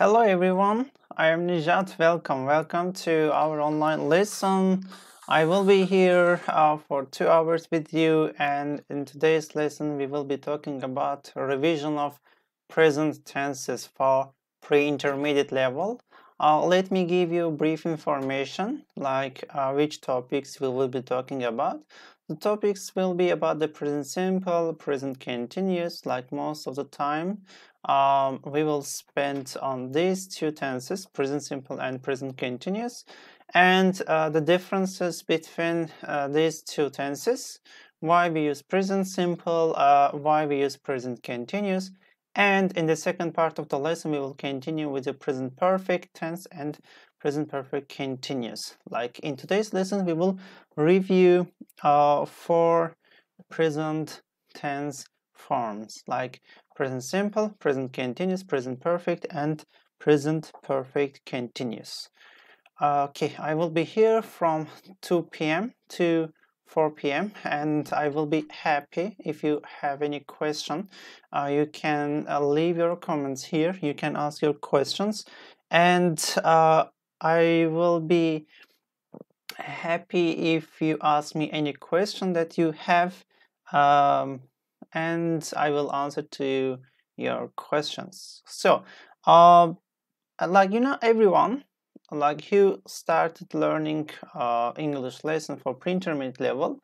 Hello everyone, I am Nijat. Welcome to our online lesson. I will be here for 2 hours with you, and in today's lesson we will be talking about revision of present tenses for pre-intermediate level. Let me give you brief information like which topics we will be talking about. The topics will be about the present simple, present continuous, like most of the time. We will spend on these two tenses, present simple and present continuous, and the differences between these two tenses, why we use present simple, why we use present continuous, and in the second part of the lesson we will continue with the present perfect tense and present perfect continuous. Like in today's lesson we will review 4 present tense forms like present simple, present continuous, present perfect, and present perfect continuous. Okay, I will be here from 2 p.m. to 4 p.m. and I will be happy if you have any question. You can leave your comments here. You can ask your questions, and I will be happy if you ask me any question that you have, and I will answer to your questions. So, everyone, who started learning English lesson for pre-intermediate level,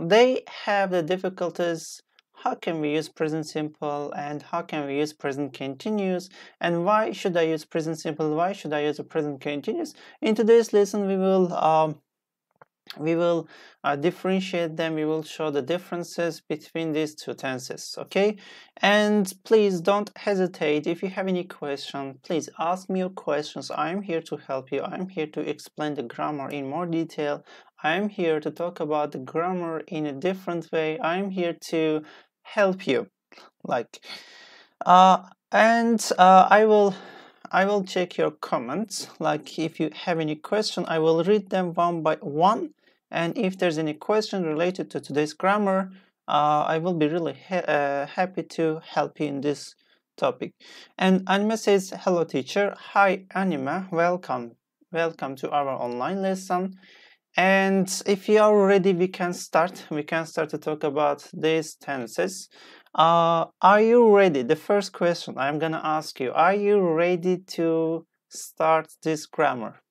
they have the difficulties. How can we use present simple and how can we use present continuous, and why should I use present simple, why should I use a present continuous? In today's lesson we will differentiate them. We will show the differences between these two tenses, okay? And please don't hesitate. If you have any question, please ask me your questions. I'm here to help you. I'm here to explain the grammar in more detail. I'm here to talk about the grammar in a different way. I'm here to help you, I will check your comments. Like if you have any question, I will read them one by one. And if there's any question related to today's grammar, I will be really happy to help you in this topic. And Anima says, hello teacher. Hi Anima, welcome to our online lesson. And if you are ready, we can start to talk about these tenses. Are you ready? The first question I'm gonna ask you, are you ready to start this grammar?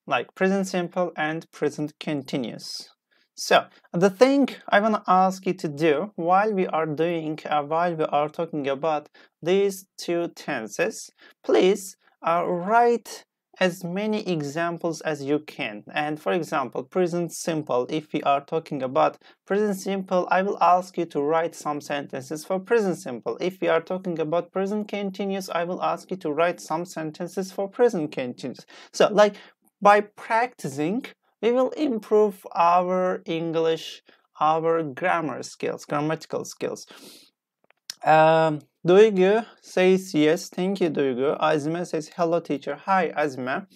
Like present simple and present continuous. So the thing I want to ask you to do while we are talking about these two tenses, please write as many examples as you can. And for example, present simple, if we are talking about present simple, I will ask you to write some sentences for present simple. If we are talking about present continuous, I will ask you to write some sentences for present continuous. So like by practicing, we will improve our English, our grammar skills, grammatical skills. Duygu says yes. Thank you, Duygu. Azime says hello, teacher. Hi, Azime.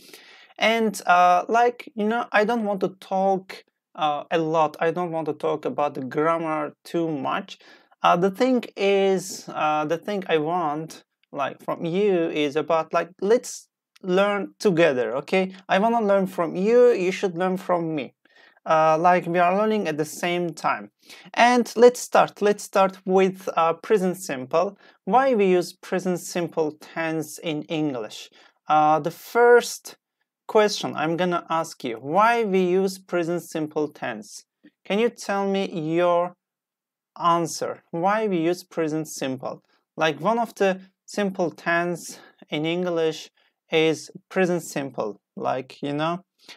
And I don't want to talk a lot. I don't want to talk about the grammar too much. The thing I want from you is about let's learn together, okay? I want to learn from you, you should learn from me. We are learning at the same time. And let's start with present simple. Why we use present simple tense in English? The first question I'm gonna ask you, why we use present simple tense? Can you tell me your answer? Why we use present simple? Like one of the simple tense in English is present simple,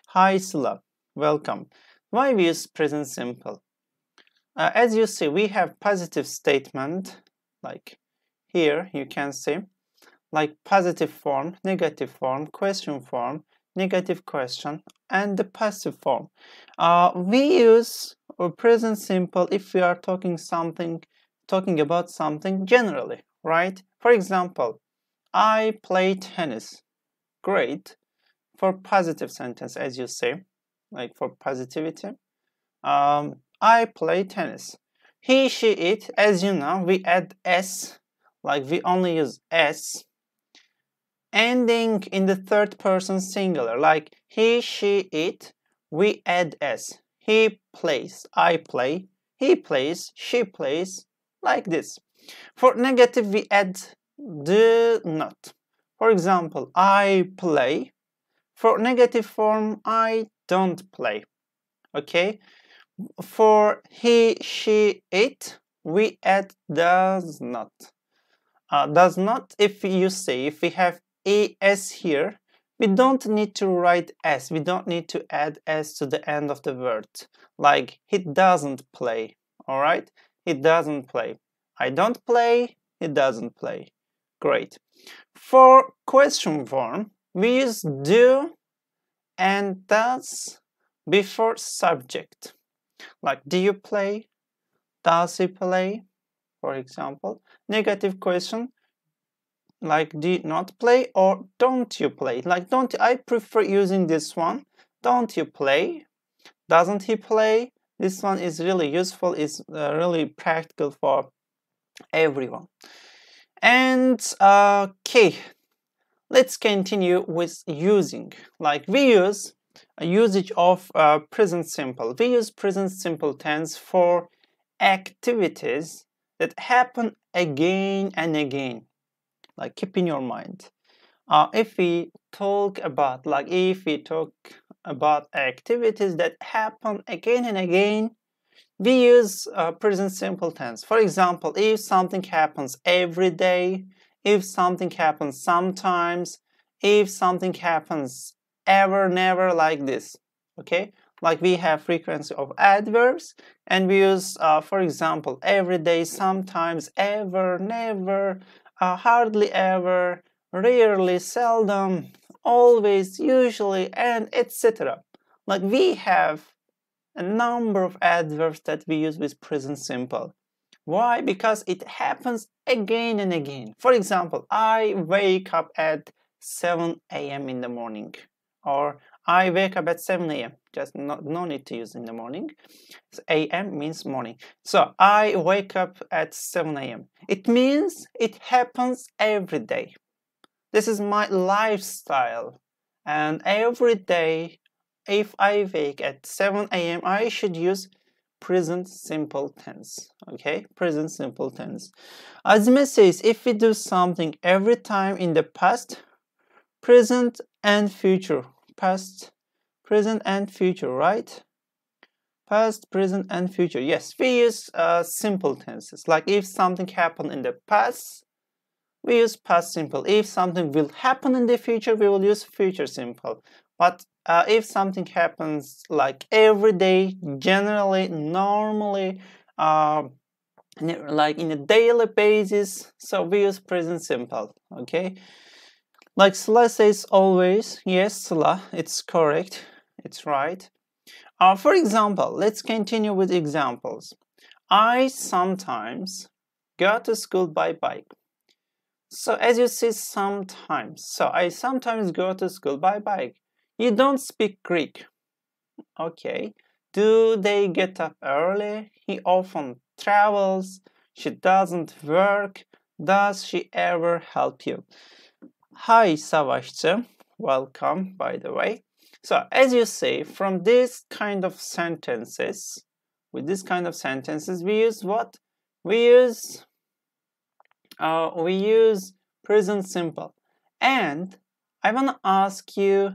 hi Sila, welcome. Why we use present simple? As you see, we have positive statement, like here you can see, like positive form, negative form, question form, negative question, and the passive form. We use present simple if we are talking about something generally, right? For example, I play tennis. Great. For positive sentence, as you say, like for positivity, I play tennis. He, she, it, as you know, we add s, like we only use s. ending in the third person singular, like he, she, it, we add s. He plays, I play, he plays, she plays, like this. For negative, we add do not. For example, I play. For negative form, I don't play. Okay? For he, she, it, we add does not. Does not, if we have es here, we don't need to write s. We don't need to add s to the end of the word. Like, he doesn't play. Alright? He doesn't play. I don't play. He doesn't play. Great. For question form, we use do and does before subject. Like, do you play? Does he play? For example. Negative question, like, do you not play or don't you play? Like, don't, I prefer using this one. Don't you play? Doesn't he play? This one is really useful. It's really practical for everyone. And okay, let's continue with using. Like, we use a usage of present simple. We use present simple tense for activities that happen again and again. Like, keep in your mind. If we talk about activities that happen again and again, we use present simple tense. For example, if something happens every day, if something happens sometimes, if something happens ever, never, like this. Okay? Like, we have frequency of adverbs, and we use, for example, every day, sometimes, ever, never, hardly ever, rarely, seldom, always, usually, and etc. Like, we have a number of adverbs that we use with present simple. Why? Because it happens again and again. For example, I wake up at 7 a.m. in the morning, or I wake up at 7 a.m. Just no need to use in the morning. So a.m. means morning. So I wake up at 7 a.m. It means it happens every day. This is my lifestyle. And every day, if I wake at 7 a.m., I should use present simple tense. Okay, present simple tense. Azime says, if we do something every time in the past, present and future. Past, present and future, right? Past, present and future. Yes, we use simple tenses. Like, if something happened in the past, we use past simple. If something will happen in the future, we will use future simple. But if something happens like every day, generally, normally, like in a daily basis, so we use present simple. Okay? Like Sıla says always. Yes, Sıla, it's correct. It's right. For example, let's continue with examples. I sometimes go to school by bike. So as you see, sometimes. So I sometimes go to school by bike. You don't speak Greek. Okay. Do they get up early? He often travels. She doesn't work. Does she ever help you? Hi, Savaşçı. Welcome, by the way. So, as you see, from this kind of sentences, with this kind of sentences, we use what? We use present simple. And I want to ask you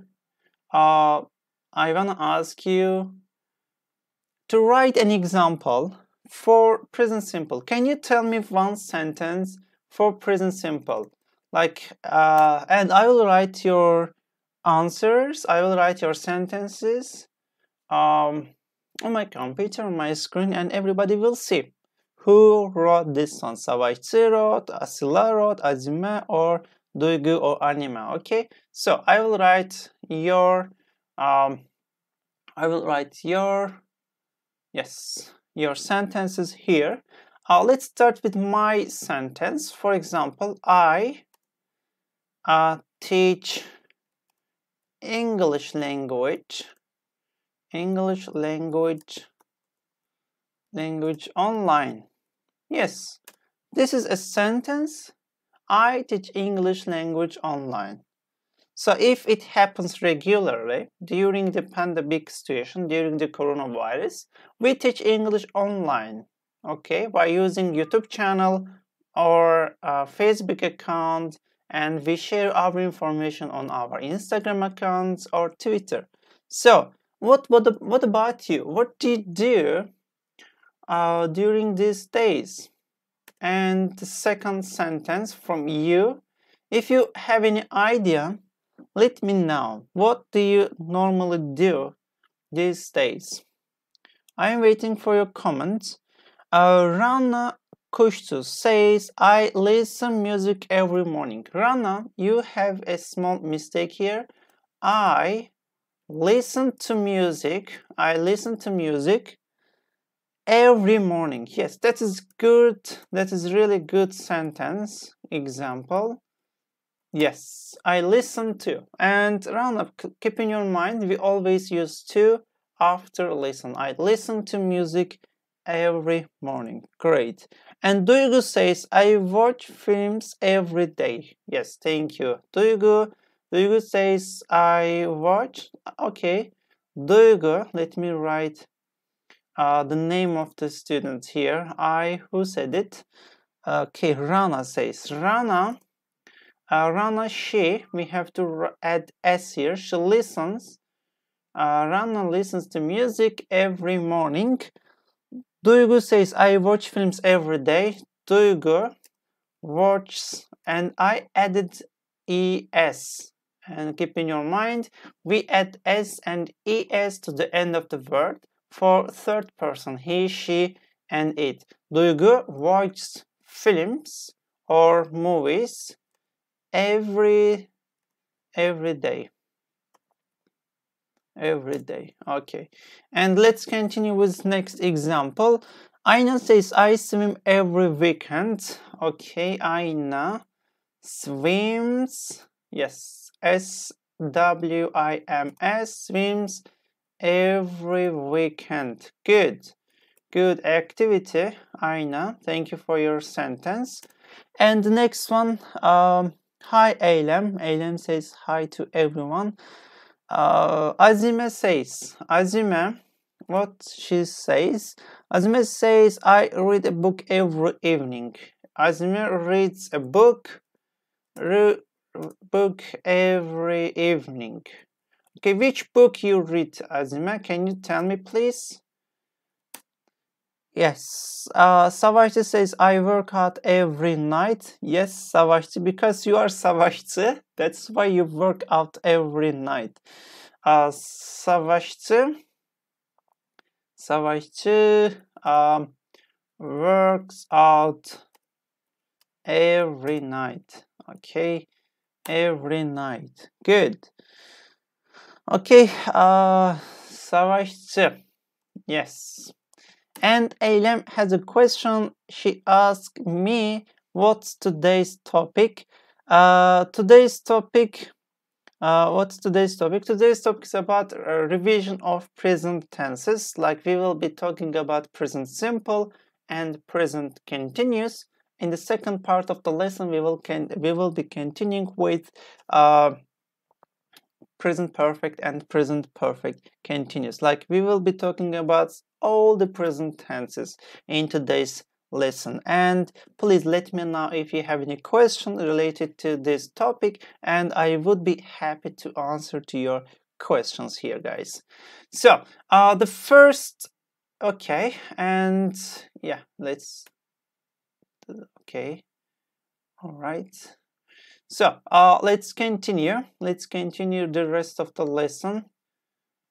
to write an example for present simple. Can you tell me one sentence for present simple? Like, and I will write your answers. I will write your sentences on my computer, on my screen, and everybody will see who wrote this one. Savaşçı wrote, Asila wrote, Azime, or Duygu or Anima. Okay, so I will write your your sentences here. Let's start with my sentence. For example, I teach English language online. Yes, this is a sentence. I teach English language online. So if it happens regularly during the pandemic situation, during the coronavirus, we teach English online, okay, by using YouTube channel or Facebook account, and we share our information on our Instagram accounts or Twitter. So what about you? What do you do during these days? And the second sentence from you, if you have any idea, let me know. What do you normally do these days? I am waiting for your comments. Rana Kushtu says, I listen music every morning. Rana, you have a small mistake here. I listen to music. I listen to music every morning. Yes, that is good. That is really good sentence. Example. Yes, I listen to. And Rana, keep in your mind, we always use to after listen. I listen to music every morning. Great. And Duygu says, I watch films every day. Yes, thank you. Duygu says, I watch. Okay. Duygu, let me write the name of the student here. Who said it? Okay, Rana says. Rana, she, we have to add S here. She listens. Rana listens to music every morning. Duygu says, I watch films every day. Duygu watches, and I added ES. And keep in your mind, we add S and ES to the end of the word for third person, he, she, and it. Duygu watches films or movies every day. Every day. Okay, and let's continue with next example. Aina says, I swim every weekend. Okay, Aina swims, yes, SWIMS, swims every weekend. Good activity, Aina. Thank you for your sentence. And the next one, hi Eylem. Eylem says hi to everyone. Azime says, what she says? Azime says, I read a book every evening. Azime reads a book every evening. Okay, which book you read, Azime? Can you tell me, please? Yes, Savaşçı says, I work out every night. Yes, Savaşçı, because you are Savaşçı, that's why you work out every night. Savaşçı works out every night. Okay, every night. Good. Okay, Savaşçı. Yes. And Eylem has a question. She asked me, what's today's topic? Today's topic is about a revision of present tenses. Like, we will be talking about present simple and present continuous. In the second part of the lesson, we will be continuing with present perfect and present perfect continuous. Like, we will be talking about all the present tenses in today's lesson. And please let me know if you have any question related to this topic, and I would be happy to answer to your questions here, guys. So the first, okay, and yeah, okay, all right. So let's continue the rest of the lesson.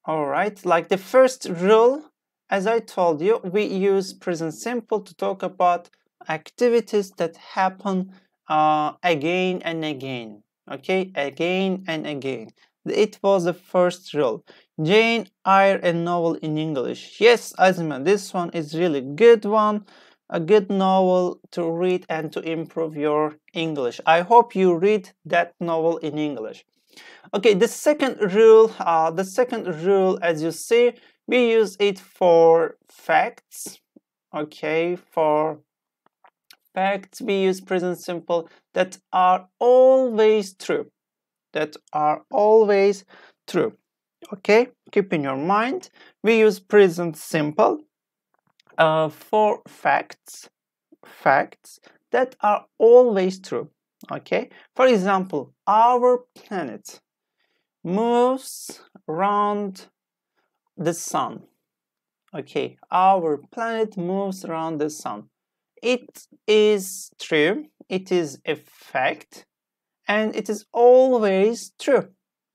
All right, like the first rule, as I told you, we use present simple to talk about activities that happen again and again. Okay, again and again. It was the first rule. Jane Eyre a novel in English. Yes, Azima, this one is really good one. A good novel to read and to improve your English. I hope you read that novel in English. Okay, the second rule, as you see, we use it for facts. Okay, for facts, we use present simple that are always true. That are always true. Okay, keep in your mind, we use present simple for facts that are always true. Okay, for example, our planet moves around the sun. Okay, our planet moves around the sun. It is true, it is a fact, and it is always true.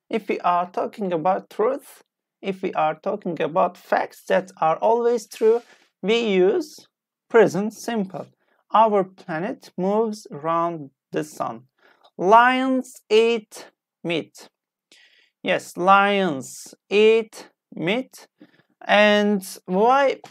If we are talking about truth, if we are talking about facts that are always true, we use present simple. Our planet moves around the sun. Lions eat meat. Yes, lions eat meat. And why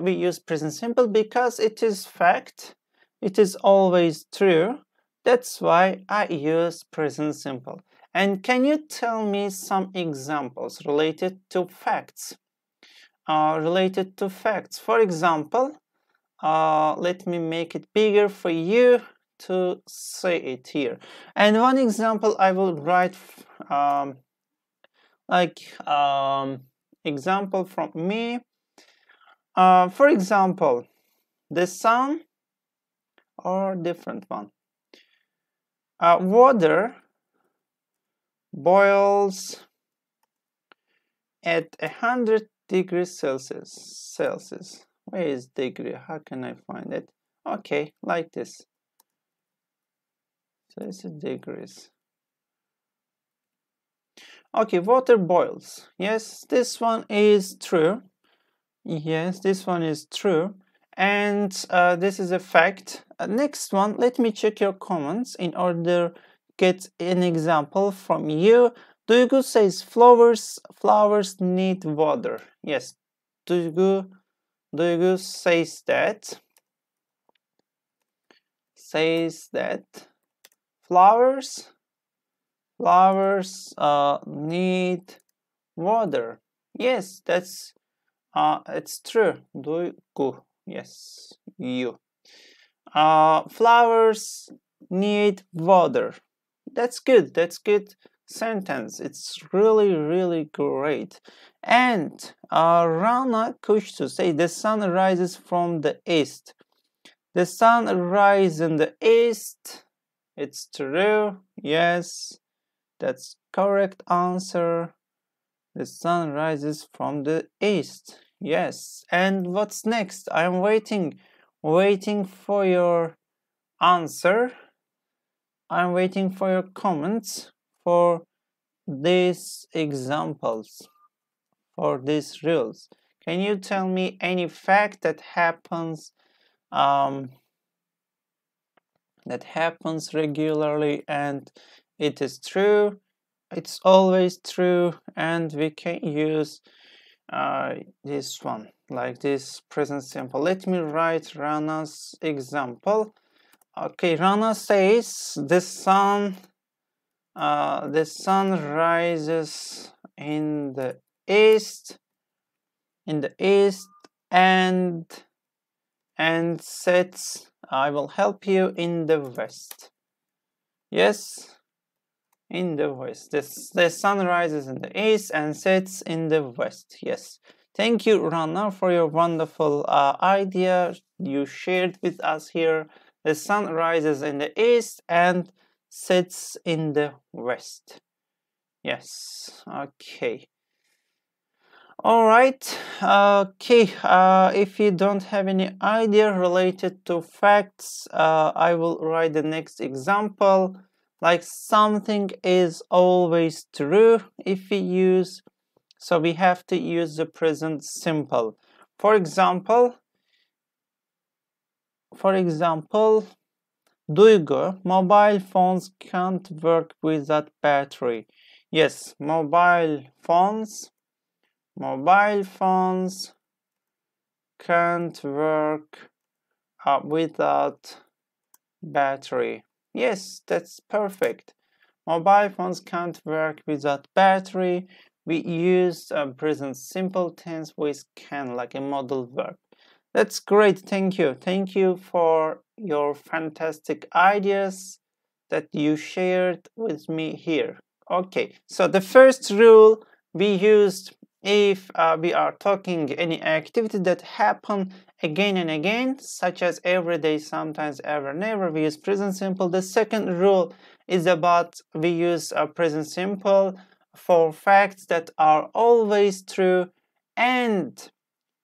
we use present simple? Because it is fact, it is always true. That's why I use present simple. And can you tell me some examples related to facts? For example, let me make it bigger for you to say it here. And one example I will write example from me. For example, the sun, or different one. Water boils at 100 degrees Celsius. Where is degree? How can I find it? Okay, like this. So this is degrees. Okay, water boils. Yes, this one is true. Yes, this one is true. And this is a fact. Next one, let me check your comments in order to get an example from you. Duygu says flowers need water. Yes, Duygu says that flowers need water. Yes, that's it's true. Duygu, yes, you. Flowers need water. That's good. That's good sentence. It's really great. And Rana Kushtu say the sun rises from the east. The sun rises in the east. It's true. Yes, that's correct answer. The sun rises from the east. Yes. And what's next? I'm waiting for your answer. I'm waiting for your comments for these examples, for these rules. Can you tell me any fact that happens regularly and it is true, it's always true, and we can use this one, like this present simple. Let me write Rana's example. Okay, Rana says the sun rises in the east, and sets, I will help you, in the west. Yes, in the west. The sun rises in the east and sets in the west. Yes. Thank you, Rana, for your wonderful idea you shared with us here. The sun rises in the east and sets in the west. Yes. Okay. All right. Okay. If you don't have any idea related to facts, I will write the next example. Like something is always true if we use, so we have to use the present simple. For example, Duygu, mobile phones can't work without battery. Yes, mobile phones can't work without battery. Yes, that's perfect. Mobile phones can't work without battery. We use present simple tense with can, like a modal verb. That's great. Thank you. Thank you for your fantastic ideas that you shared with me here. Okay, so the first rule we used if we are talking any activity that happen again and again, such as every day, sometimes, ever, never, we use present simple. The second rule is about we use present simple for facts that are always true. And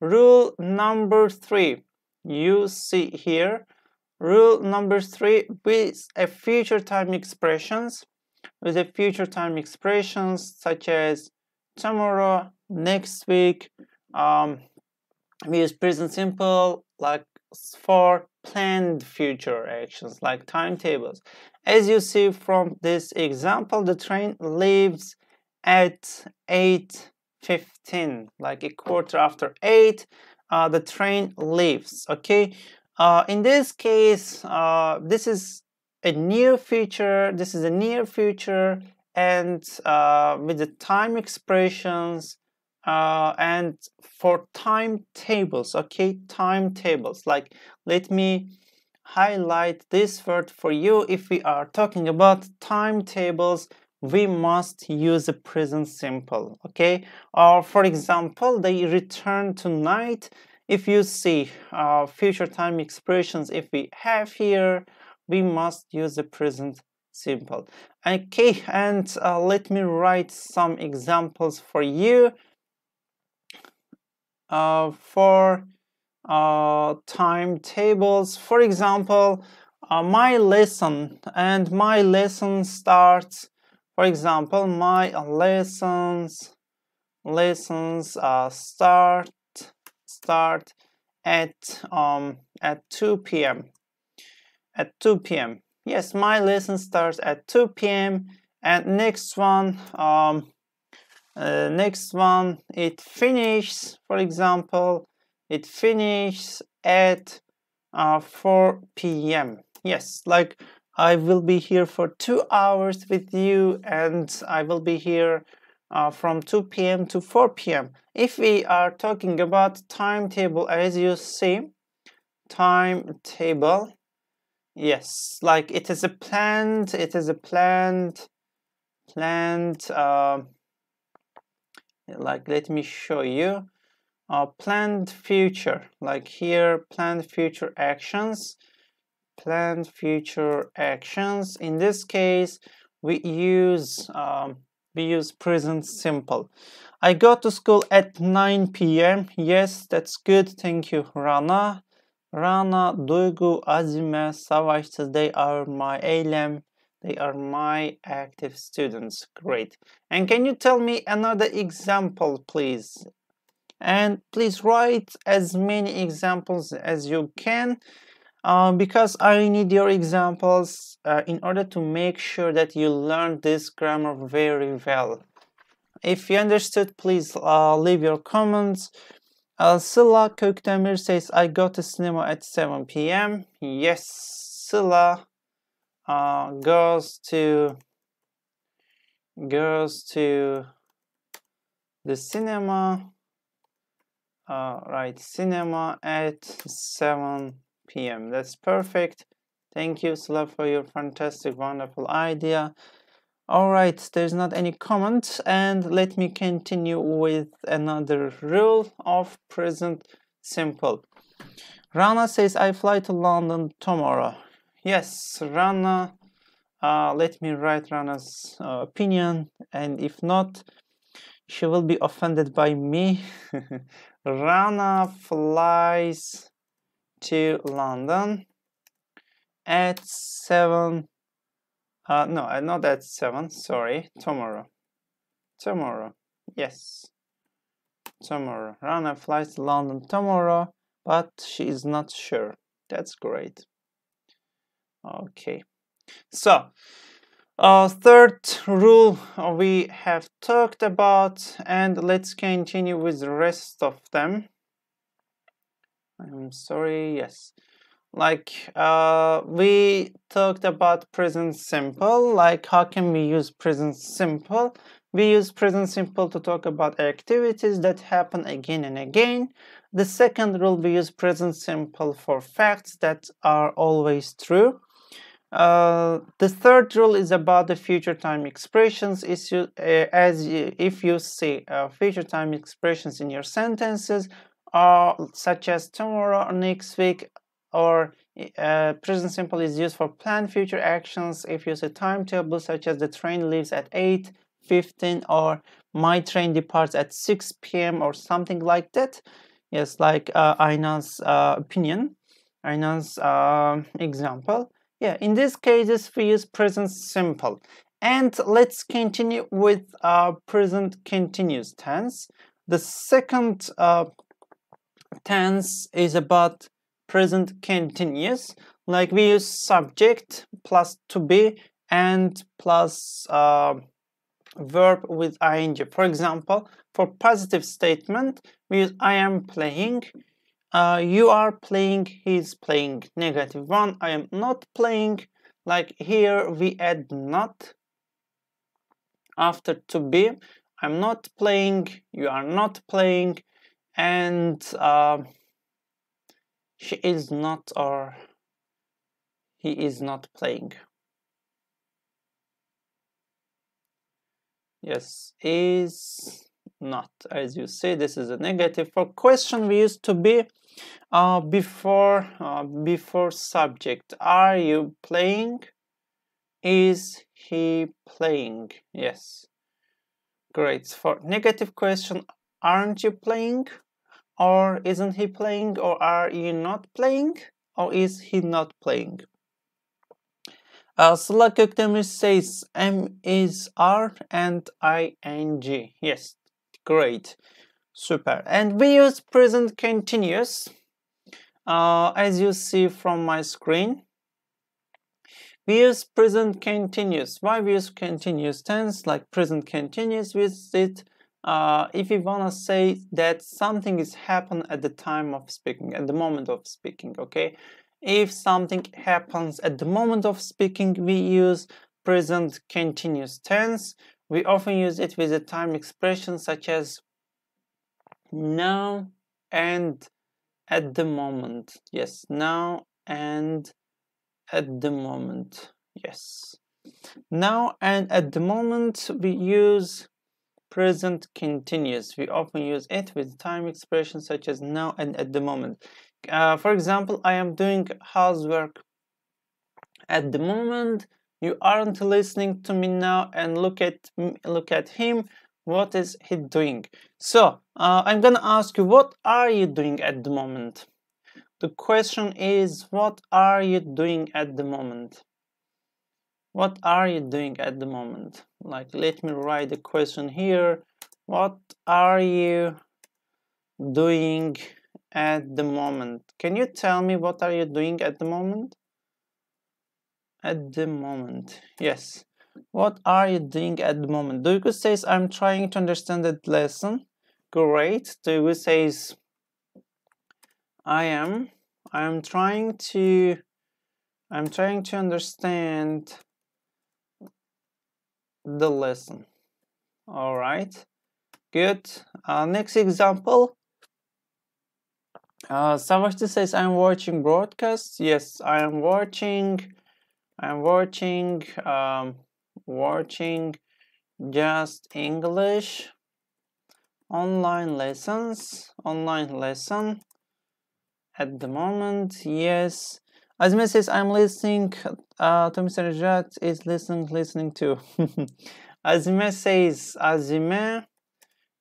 rule number 3, you see here, rule number 3 with a future time expressions, such as tomorrow, next week. We use present simple like for planned future actions like timetables. As you see from this example, the train leaves at 8:15, like a quarter after 8. The train leaves. Okay, in this case, this is a near future. And with the time expressions and for timetables. Okay, timetables. Like, let me highlight this word for you. If we are talking about timetables, we must use the present simple. Okay, or for example, they return tonight. If you see future time expressions, if we have here, we must use the present simple. Okay, and let me write some examples for you for timetables. For example, my lesson starts. For example, my lessons start at 2 p.m. At 2 p.m. Yes, my lesson starts at 2 p.m. And next one, it finishes. For example, it finishes at 4 p.m. Yes, like I will be here for 2 hours with you, and I will be here from 2 p.m. to 4 p.m. If we are talking about timetable, as you see, timetable, yes, like it is a planned, like let me show you, planned future, like here, planned future actions. In this case, we use present simple. I go to school at 9 p.m. Yes, that's good. Thank you, Rana. Duygu, Azime, Savaşsız, they are my Eylem. They are my active students. Great. And can you tell me another example, please? And please write as many examples as you can, because I need your examples in order to make sure that you learn this grammar very well. If you understood, please leave your comments. Sıla Kökdemir says, I go to cinema at 7 p.m. Yes, Sıla goes to the cinema. Right, cinema at 7 p.m. That's perfect. Thank you, Sıla, for your fantastic, wonderful idea. All right, there's not any comment, and let me continue with another rule of present simple. Rana says, I fly to London tomorrow. Yes, Rana, let me write Rana's opinion, and if not, she will be offended by me. Rana flies to London at 7. No, not at 7, sorry, tomorrow. Yes, tomorrow. Rana flies to London tomorrow, but she is not sure. That's great. Okay, so third rule we have talked about, and let's continue with the rest of them. I'm sorry, yes. Like we talked about present simple, like how can we use present simple? We use present simple to talk about activities that happen again and again. The second rule, we use present simple for facts that are always true. The third rule is about the future time expressions. If you see future time expressions in your sentences, such as tomorrow or next week, or present simple is used for planned future actions. If you say timetable, such as the train leaves at 8:15 or my train departs at 6 p.m. or something like that. Yes, like Ayna's opinion, Ayna's example. Yeah, in these cases we use present simple. And let's continue with present continuous tense. The second tense is about present continuous. Like we use subject plus to be and plus verb with ing. For example, for positive statement, we use I am playing. You are playing, he's playing. Negative one, I am not playing. Like here we add not after to be. I'm not playing, you are not playing, and she is not or he is not playing. Yes, is not. As you see, this is a negative. For question, we use to be before subject. Are you playing? Is he playing? Yes. Great. For negative question, aren't you playing? Or isn't he playing? Or are you not playing? Or is he not playing? Sıla Köktemir says M is R and ing. Yes, great. Super. And we use present continuous. As you see from my screen, we use present continuous. Why we use continuous tense like present continuous? We use it if we want to say that something is happened at the time of speaking, at the moment of speaking, okay? If something happens at the moment of speaking, we use present continuous tense. We often use it with a time expression such as now and at the moment. Yes, now and at the moment. Yes. Now and at the moment we use present continuous. We often use it with time expressions such as now and at the moment. For example, I am doing housework at the moment. You aren't listening to me now, and look at him. What is he doing? So I'm gonna ask you, what are you doing at the moment? The question is, what are you doing at the moment? What are you doing at the moment? Like, let me write the question here. What are you doing at the moment? Can you tell me what are you doing at the moment? At the moment, yes. What are you doing at the moment? Duygu says, I'm trying to understand that lesson. Great. Duygu says, I am trying to understand the lesson. All right, good. Next example. Savashti says, I'm watching broadcasts. Yes, I am watching Just English online lesson at the moment. Yes. Azime says, I'm listening. To Mr. Rajat is listening to. Azime says, Azime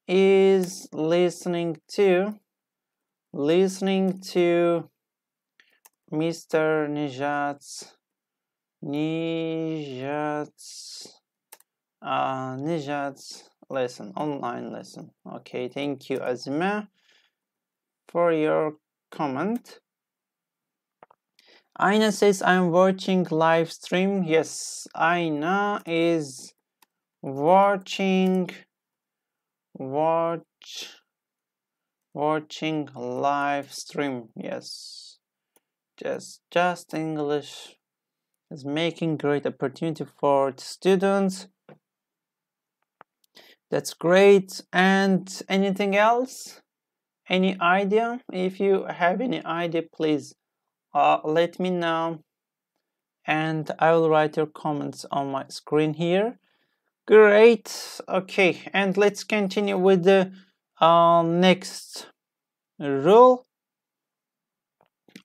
is listening to Mr. Nijat's lesson, online lesson. Okay, thank you, Azime, for your comment. Aina says, I'm watching live stream. Yes, Aina is watching live stream. Yes, Just English is making great opportunity for the students. That's great. And anything else? Any idea? If you have any idea, please let me know, and I will write your comments on my screen here. Great. Okay, and let's continue with the next rule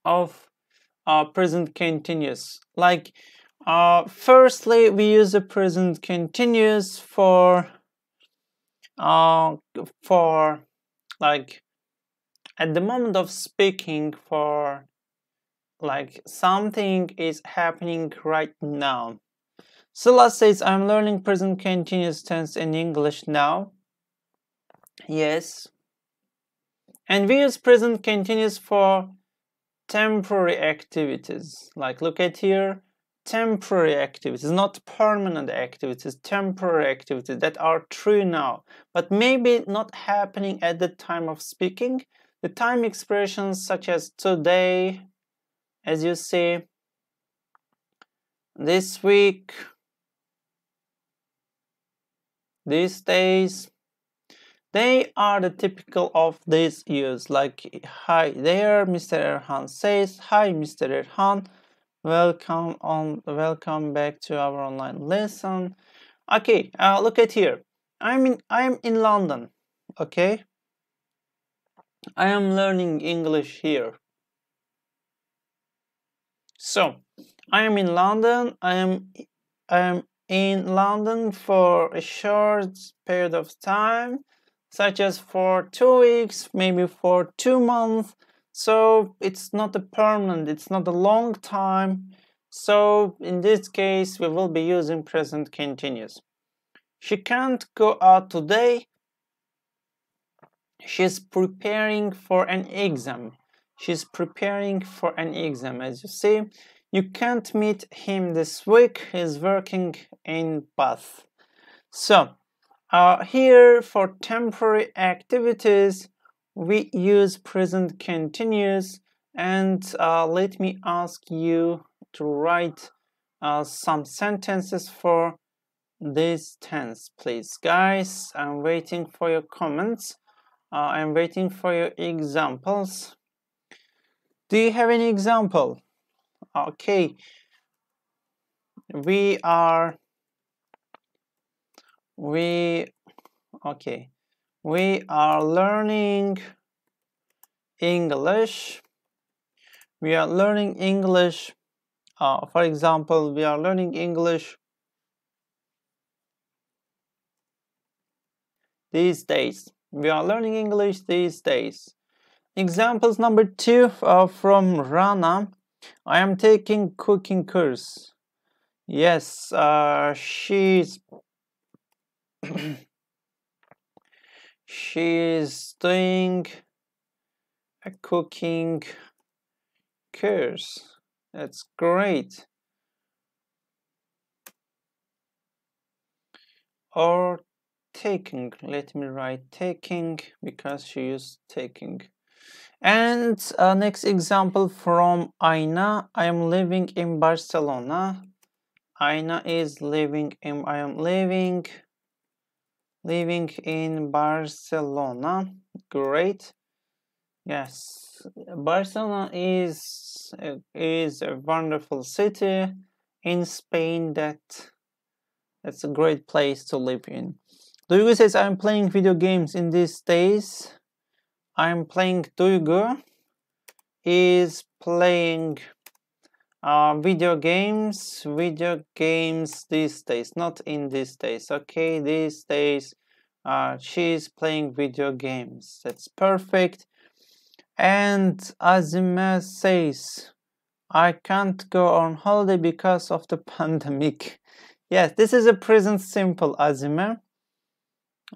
of present continuous. Like, firstly, we use the present continuous for like at the moment of speaking, for like something is happening right now. So let's say I'm learning present continuous tense in English now. Yes. And we use present continuous for temporary activities. Like, look at here, temporary activities, not permanent activities, temporary activities that are true now, but maybe not happening at the time of speaking. The time expressions such as today, as you see, this week, these days, they are the typical of this use. Like, hi there, Mr. Erhan says. Hi, Mr. Erhan. Welcome back to our online lesson. Okay, look at here. I'm in London. Okay, I am learning English here. So I am in London. I am in London for a short period of time, such as for 2 weeks, maybe for 2 months. So it's not a permanent, it's not a long time. So in this case, we will be using present continuous. She can't go out today. She's preparing for an exam. She's preparing for an exam, as you see. You can't meet him this week. He's working in Bath. So here for temporary activities, we use present continuous. And let me ask you to write some sentences for this tense, please. Guys, I'm waiting for your comments. I'm waiting for your examples. Do you have any example? Okay. We are learning English. We are learning English. For example, we are learning English these days. We are learning English these days. Examples number 2 from Rana. I am taking cooking course. Yes, she's doing a cooking course. That's great. Or taking. Let me write taking because she used taking. And next example from Aina. I am living in Barcelona. Aina is living in. I am living in Barcelona. Great. Yes, Barcelona is a wonderful city in Spain. That's a great place to live in. Duygu says, I'm playing video games in these days. I'm playing. Duygu is playing video games these days, not in these days. Okay, these days she's playing video games. That's perfect. And Azime says, I can't go on holiday because of the pandemic. Yes, this is a present simple, Azime.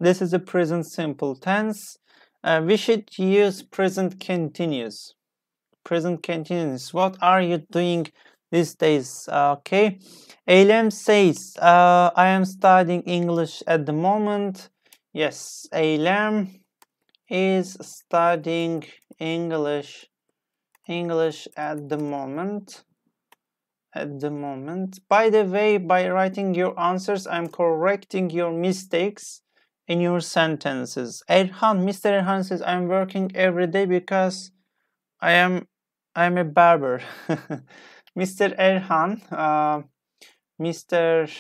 This is a present simple tense. We should use present continuous. Present continuous. What are you doing these days? Okay. Eylem says, I am studying English at the moment. Yes, Eylem is studying English English at the moment. At the moment. By the way, by writing your answers, I'm correcting your mistakes in your sentences. Erhan, Mr. Erhan says, I'm working every day because I'm a barber. Mr. Erhan, Mr.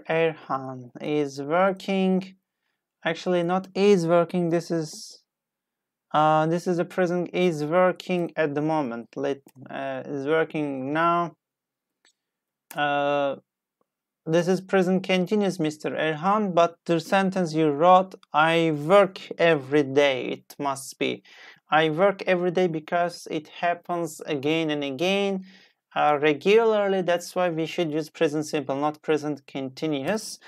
Erhan is working. Actually, not is working. This is a present, is working at the moment. Is working now. This is present continuous, Mr. Erhan, but the sentence you wrote, I work every day, it must be. I work every day because it happens again and again, regularly. That's why we should use present simple, not present continuous.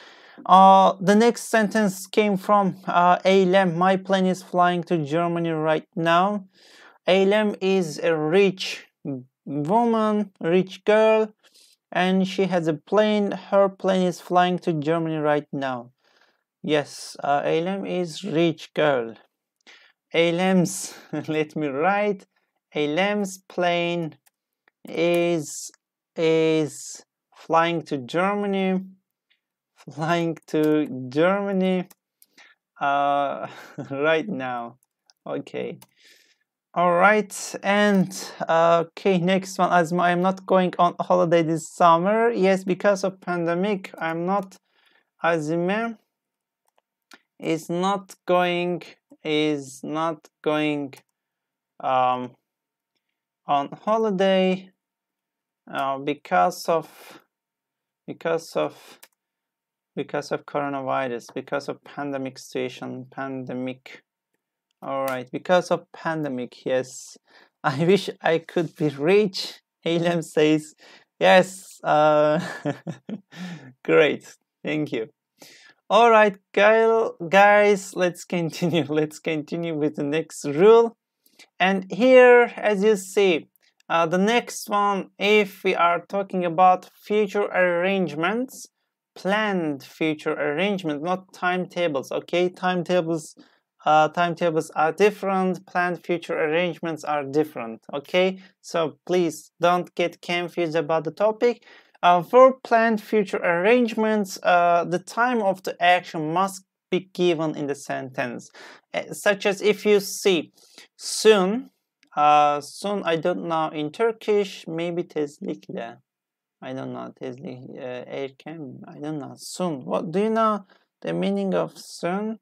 The next sentence came from Eylem. My plane is flying to Germany right now. Eylem is a rich woman, rich girl, and she has a plane. Her plane is flying to Germany right now. Yes, Eylem is rich girl. Eylem's, let me write. Eylem's plane is flying to Germany. Flying to Germany right now. Okay. All right, and okay, next one. As I'm not going on holiday this summer. Yes, because of pandemic, I'm not. Azime is not going on holiday because of coronavirus, because of pandemic situation, pandemic. All right, because of pandemic, yes. I wish I could be rich. Eylem says, yes. Great, thank you. All right, guys, let's continue. Let's continue with the next rule. And here, as you see, the next one, if we are talking about future arrangements, planned future arrangement, not timetables, okay? Timetables are different, planned future arrangements are different, okay? So please don't get confused about the topic. For planned future arrangements, the time of the action must be given in the sentence, such as if you see soon, soon, I don't know, in Turkish, maybe tezlikle. I don't know, erken, I don't know, soon. What do you know the meaning of soon?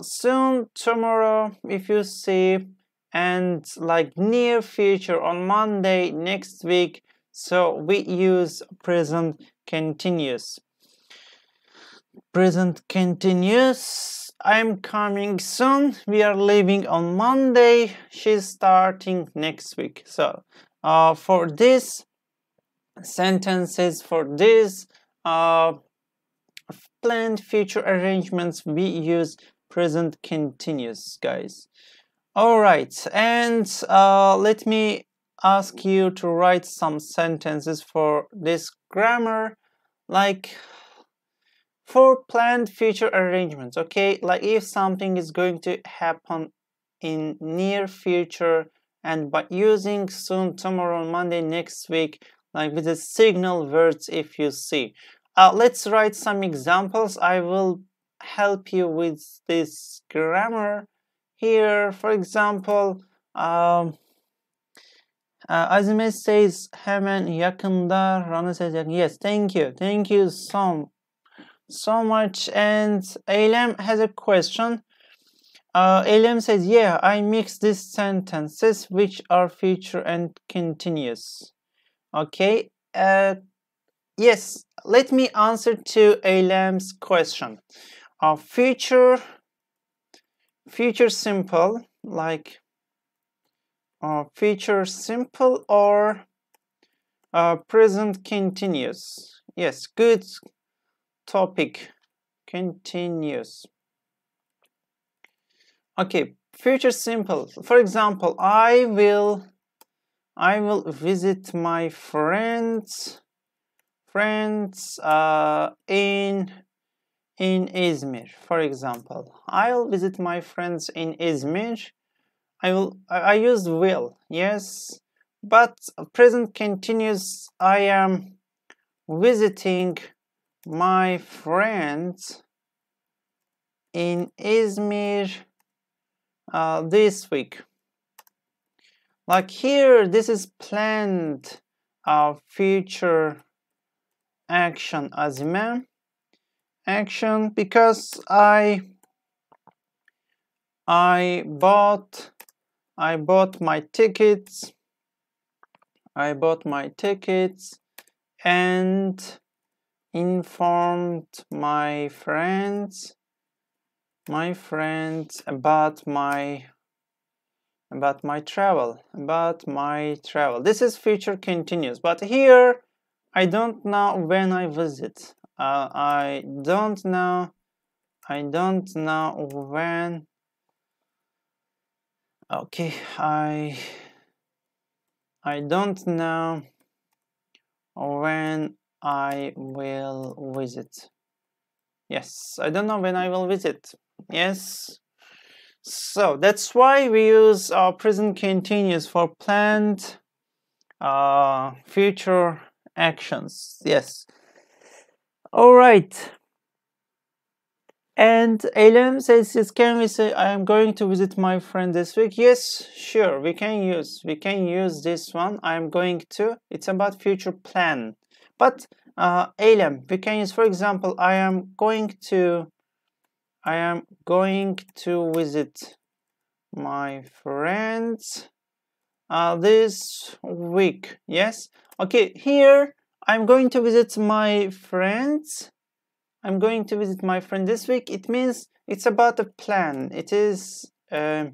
Soon, tomorrow, if you see, and like near future, on Monday, next week. So we use present continuous. Present continuous. I'm coming soon. We are leaving on Monday. She's starting next week. So for this sentences, for this planned future arrangements, we use present continuous, guys. All right, and let me ask you to write some sentences for this grammar, like for planned future arrangements, okay? Like if something is going to happen in near future, and by using soon, tomorrow, Monday, next week, like with the signal words, if you see. Let's write some examples. I will help you with this grammar here. For example, Azime says hemen yakında. Rana says yes. Thank you so much. And Eylem has a question. Eylem says, yeah, I mix these sentences which are future and continuous. Okay. Yes, let me answer to Eylem's question. Future simple, like future simple, or present continuous. Yes, good topic. Continuous. Okay, future simple. For example, I will visit my friends in Izmir. For example, I'll visit my friends in Izmir I use will, yes, but present continuous. I am visiting my friends in Izmir this week. Like here, this is planned future action azime action, because I bought my tickets. I bought my tickets and informed my friends about my travel. This is future continuous, but here I don't know when I visit. I don't know when. Okay, I don't know when I will visit. Yes, I don't know when I will visit. Yes. So that's why we use present continuous for planned future actions. Yes. All right. And Eylem says, yes, can we say I am going to visit my friend this week? Yes, sure. We can use this one. I am going to. It's about future plan. But Eylem, we can use, for example, I am going to visit my friends this week. Yes. Okay. Here I'm going to visit my friends. I'm going to visit my friend this week. It means it's about a plan. It is a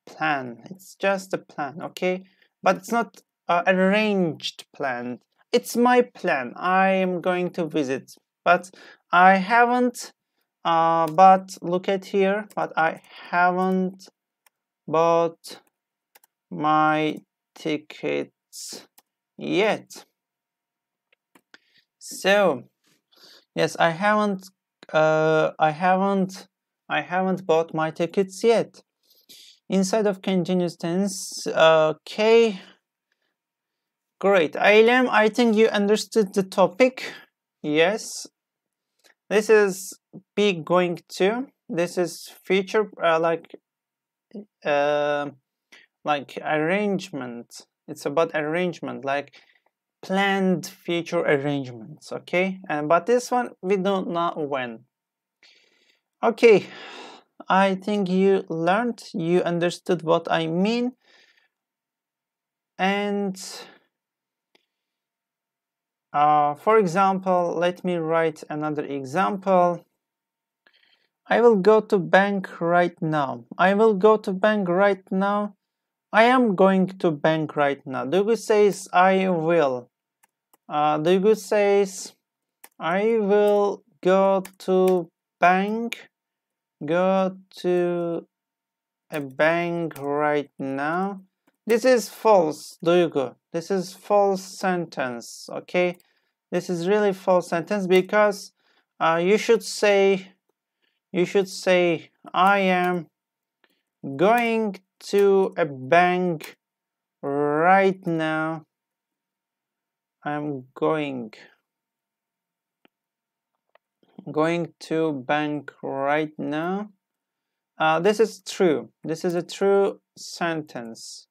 plan. It's just a plan, okay? But it's not arranged plan. It's my plan. I am going to visit, but I haven't. But look at here. But I haven't bought my tickets yet. So, yes, I haven't bought my tickets yet. Inside of continuous tense, okay. Great. Ailem, I think you understood the topic. Yes. This is be going to. This is future like arrangement. It's about arrangement, like planned future arrangements, okay? But this one we don't know when. Okay, I think you understood what I mean. And for example, let me write another example. I will go to bank right now. I will go to bank right now. I am going to bank right now. Duygu says I will. Duygu says I will go to bank. Go to a bank right now. This is false, Duygu. This is false sentence, okay? This is really false sentence, because you should say I am going to a bank right now. I'm going to bank right now. This is true. This is a true sentence.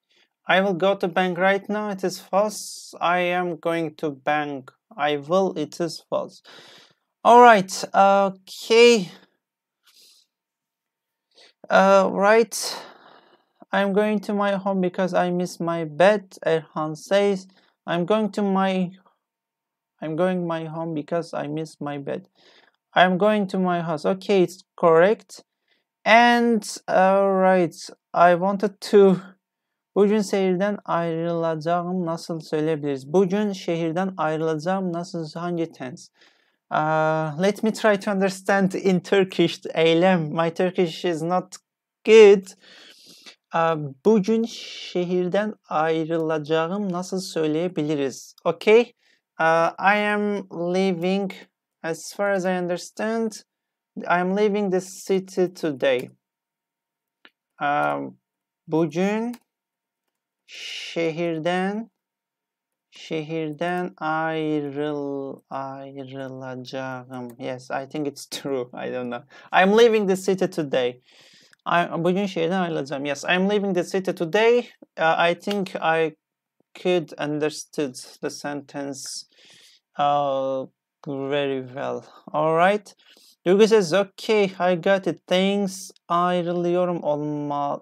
I will go to bank right now. It is false. I am going to bank. I will. It is false. All right. Okay. Right. I'm going to my home because I miss my bed. Erhan says I'm going my home because I miss my bed. I'm going to my house. Okay, it's correct. And right, I wanted to. Bugün şehirden ayrılacağım nasıl söyleyebiliriz? Bugün şehirden ayrılacağım nasıl, hangi tense? Let me try to understand in Turkish. Eylem. My Turkish is not good. Bugün şehirden ayrılacağım nasıl söyleyebiliriz? Okay. I am leaving, as far as I understand, I am leaving the city today. Bugün şehirden ayrılacağım. Yes, I think it's true. I don't know. I'm leaving the city today. Bugün şehirden ayrılacağım. Yes, I'm leaving the city today. I think I could understood the sentence very well. All right. Duygu says, okay, I got it. Thanks. Ayrılıyorum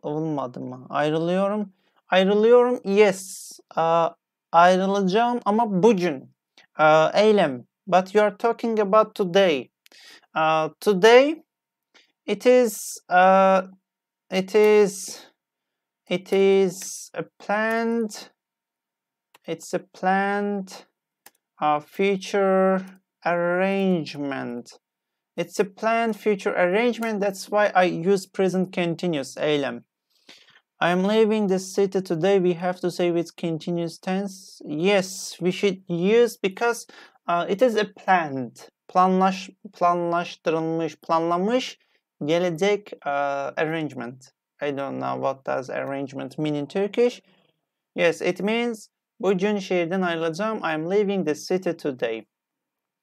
olmadı mı? Ayrılıyorum. Yes. Ayrılacağım ama bugün. Eylem. But you are talking about today. Today, it is a planned. It's a planned future arrangement. It's a planned future arrangement. That's why I use present continuous. Eylem. I'm leaving the city today. We have to say with continuous tense. Yes, we should use because it is a planned. Planlamış gelecek arrangement. I don't know what does arrangement mean in Turkish. Yes, it means bugün şehirden ayrılacağım. I'm leaving the city today.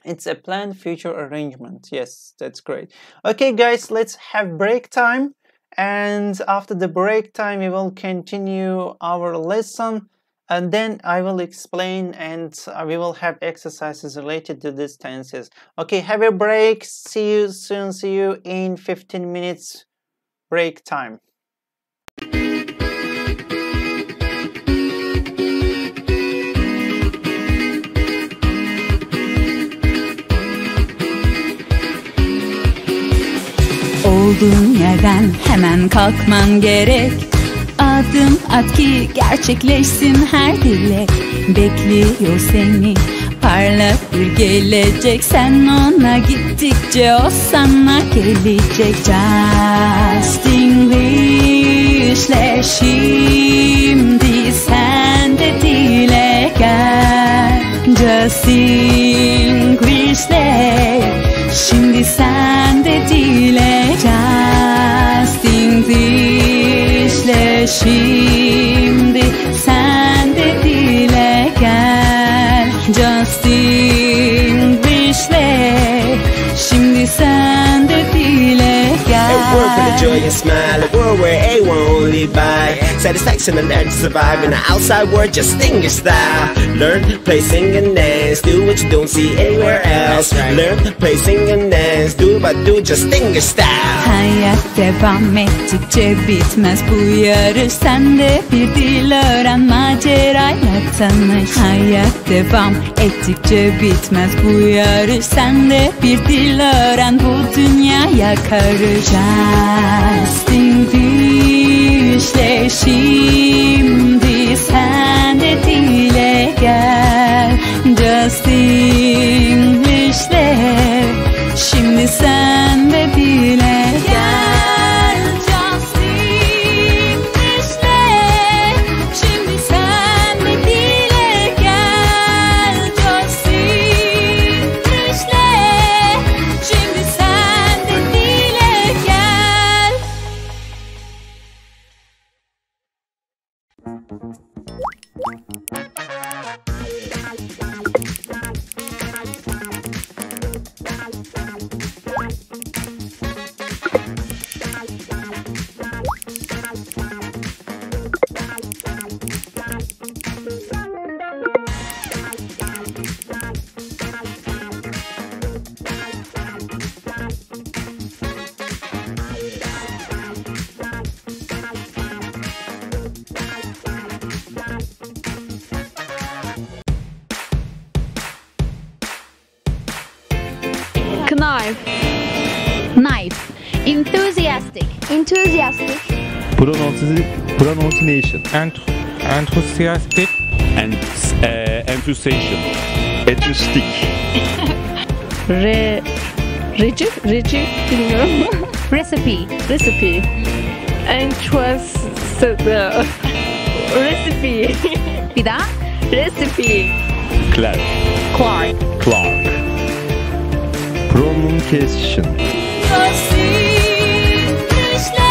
It's a planned future arrangement. Yes, that's great. Okay, guys, let's have break time. And after the break time, we will continue our lesson. And then I will explain and we will have exercises related to these tenses. Okay, have a break. See you soon. See you in 15 minutes break time. Olduğun yerden hemen kalkman gerek. Adım at ki gerçekleşsin her dilek. Bekliyor seni parlak bir gelecek. Sen ona gittikçe o sana gelecek. Justenglish'le şimdi sen de dile gel. Justenglish'le şimdi sen de dile gel. Justenglish'le şimdi sen de dile gel. Justenglish'le şimdi sen de dile gel. A world with a joy and smile, a world where everyone only by satisfaction and learn to survive in the outside world, Justenglish style. Learn, play, sing and dance, do what you don't see anywhere else. Learn, play, sing and dance, do but do Justenglish style. Hayat devam ettikçe bitmez bu yarış. Sen de bir dil öğren, macerayla tanış. Hayat devam ettikçe bitmez bu yarış. Sen de bir dil öğren, bu dünyaya karış. Justenglish'le şimdi sen de dile gel. Justenglish'le şimdi sen de dile gel. Justenglish'le şimdi sen de dile gel. Justenglish'le şimdi sen de dile gel. Knife. Enthusiastic. Pronunciation. Enthusiastic. Enthusiasm. Enthusiastic. Reci bilmiyorum. Recipe. Recipe. Bir daha. Recipe. Clark. Pronunciation. Justenglish'le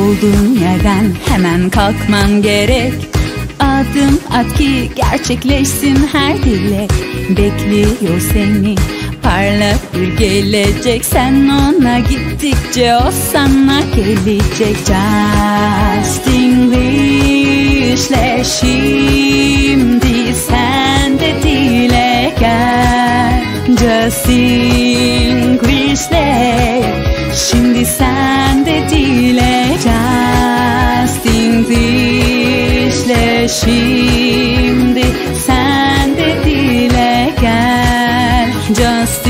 Olduğun yerden hemen kalkman gerek. Adım at ki gerçekleşsin her dilek. Bekliyor seni parlak bir gelecek. Sen ona gittikçe o sana gelecek. Justenglish'le şimdi sen de dile gel. Justenglish'le şimdi sen de dile gel. Justenglish'le şimdi sen de dile gel. Justenglish'le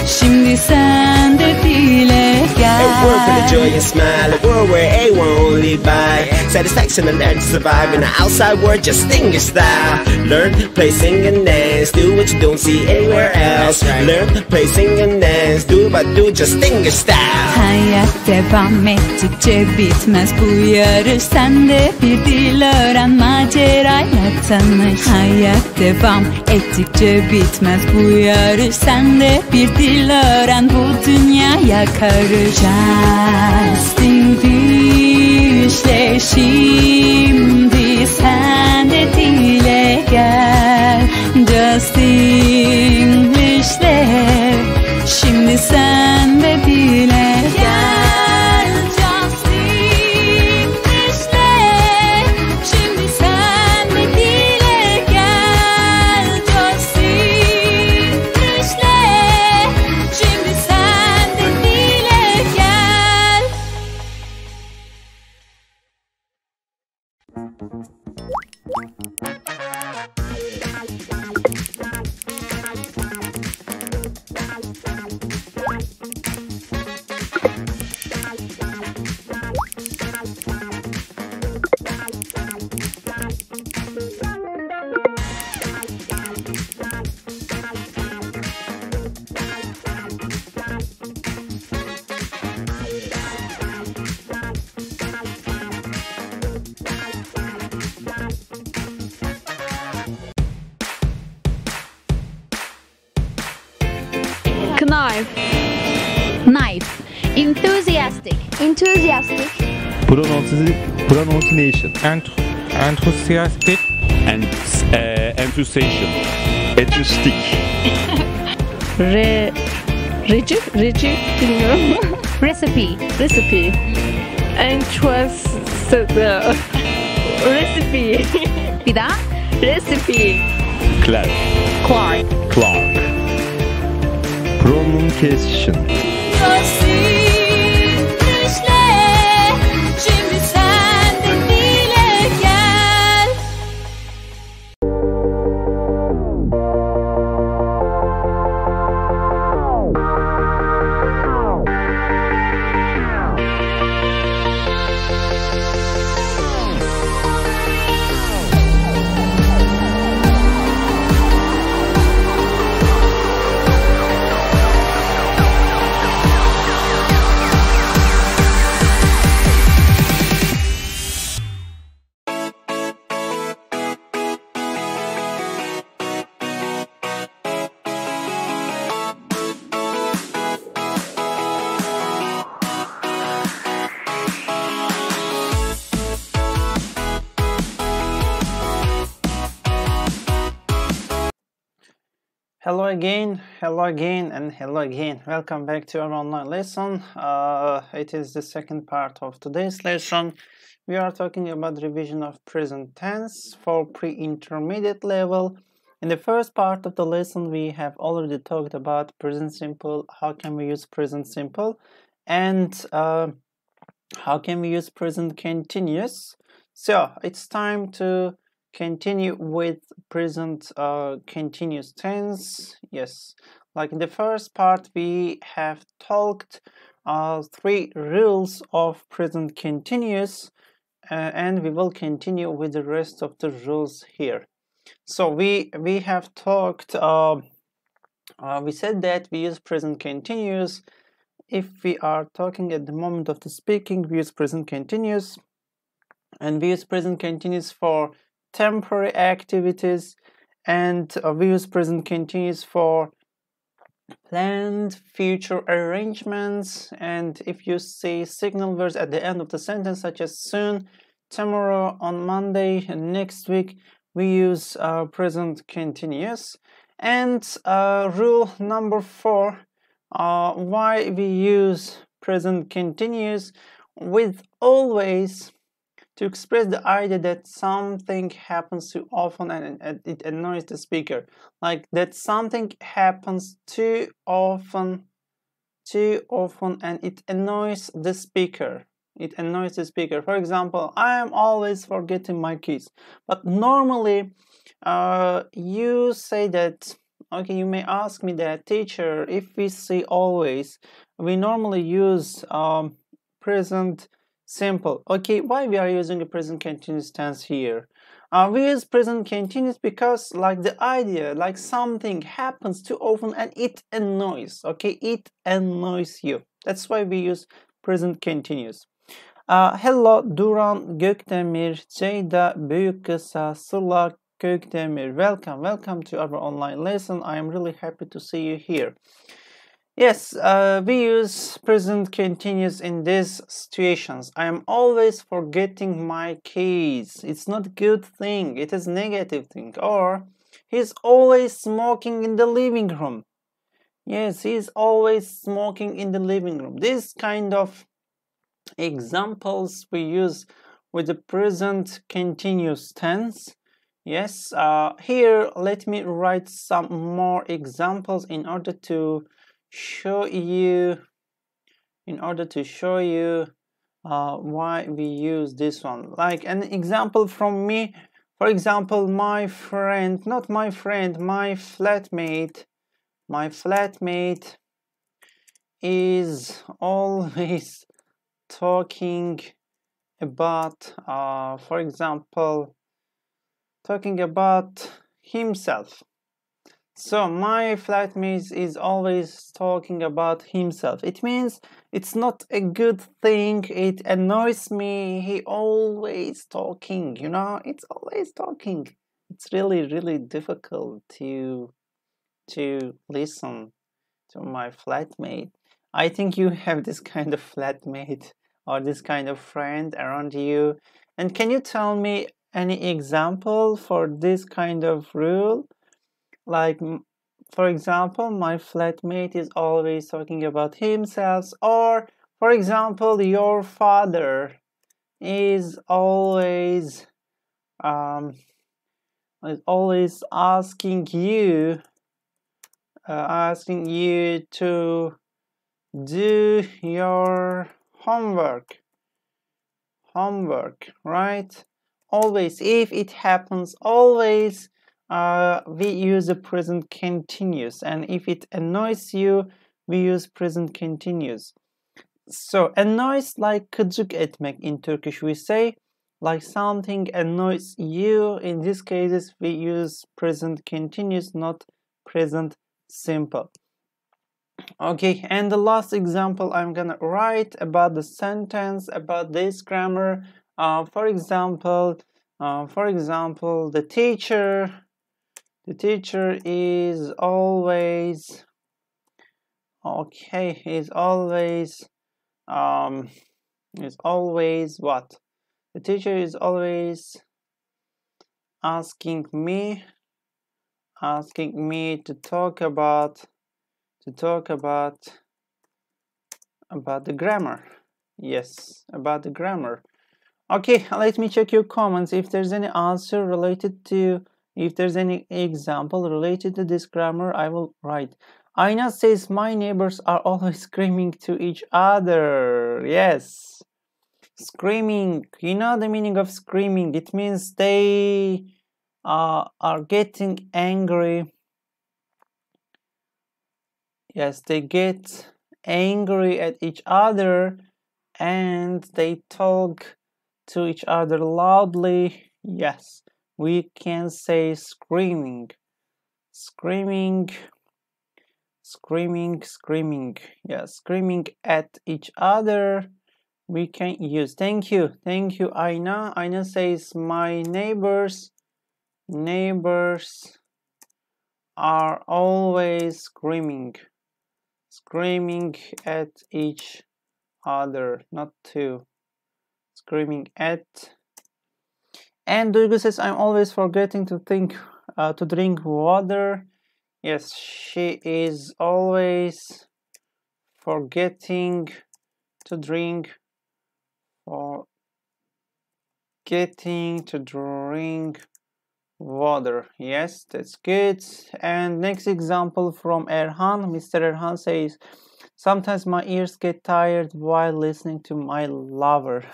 şimdi sen de dile gel. At work with a joy and smile, a world where everyone only by satisfaction and learn to survive in the outside world. Justenglish style. Learn, play, sing and dance. Do what you don't see anywhere else. Learn, play, sing and dance. Do what do Justenglish style. Hayat devam ettikçe bitmez bu yarış. Sen de bir dil öğren, macerayla tanış. Hayat devam ettikçe bitmez bu yarış. Sen de bir dil öğren, bu dünyaya karış. Justenglish'le şimdi sen de dile gel. Justenglish'le şimdi sen de dile gel. Justenglish'le şimdi sen de dile gel. Justenglish'le şimdi sen de dile gel. Knife. Knife. Enthusiastic. Enthusiastic. Pronunciation. Enthusiastic. And enthusiasm. Acoustic. Reci bilmiyorum. Recipe. Recipe. Recipe. Bir daha. Recipe. Clark. Clark. Clark. Pronunciation. Justenglish'le şimdi sen de dile gel. Hello again, and hello again. Welcome back to our online lesson. It is the second part of today's lesson. We are talking about revision of present tense for pre-intermediate level. In the first part of the lesson, we have already talked about present simple, how can we use present simple, and how can we use present continuous. So it's time to continue with present continuous tense. Yes, like in the first part we have talked 3 rules of present continuous, and we will continue with the rest of the rules here. So we have talked we said that we use present continuous if we are talking at the moment of the speaking. We use present continuous, and we use present continuous for temporary activities, and we use present continuous for planned future arrangements. And if you see signal words at the end of the sentence, such as soon, tomorrow, on Monday, and next week, we use present continuous. And rule number 4, why we use present continuous with always, to express the idea that something happens too often and it annoys the speaker. Like that something happens too often and it annoys the speaker. It annoys the speaker. For example, I am always forgetting my keys. But normally, you say that, okay, you may ask me that, teacher, if we say always, we normally use present simple. Okay, why we are using a present continuous tense here? We use present continuous because like the idea, like something happens too often and it annoys. Okay, it annoys you. That's why we use present continuous. Hello, Duran Gökdemir, Ceyda Büyükkısa, Sıla Gökdemir. Welcome to our online lesson. I am really happy to see you here. Yes, we use present continuous in these situations. I am always forgetting my keys. It's not a good thing. It is a negative thing. Or he's always smoking in the living room. Yes, he's always smoking in the living room. This kind of examples we use with the present continuous tense. Yes, here let me write some more examples in order to show you why we use this one. Like an example from me, for example, my flatmate is always talking about for example, talking about himself. So my flatmate is always talking about himself. It means it's not a good thing. It annoys me. He always talking, you know, it's always talking. It's really difficult to listen to my flatmate. I think you have this kind of flatmate or this kind of friend around you. And can you tell me any example for this kind of rule? Like, for example, my flatmate is always talking about himself. Or, for example, your father is always asking you to do your homework, right? Always, if it happens always, we use a present continuous, and if it annoys you, we use present continuous. So annoys, like gıcık etmek in Turkish we say, like something annoys you. In these cases we use present continuous, not present simple. Okay, and the last example I'm gonna write about the sentence, about this grammar. For example, the teacher is always, okay, is always what? The teacher is always asking me to talk about the grammar. Yes, about the grammar. Okay, let me check your comments. If there's any answer related to, if there's any example related to this grammar, I will write. Aina says, my neighbors are always screaming to each other. Yes, screaming. You know the meaning of screaming. It means they are getting angry. Yes, they get angry at each other and they talk to each other loudly. Yes, we can say screaming. Yes, screaming at each other we can use. Thank you Aina. Aina says, my neighbors are always screaming. screaming at each other, not to. Screaming at. And Duygu says, I'm always forgetting to drink water. Yes, she is always forgetting to drink water. Yes, that's good. And next example from Erhan. Mr. Erhan says, sometimes my ears get tired while listening to my lover.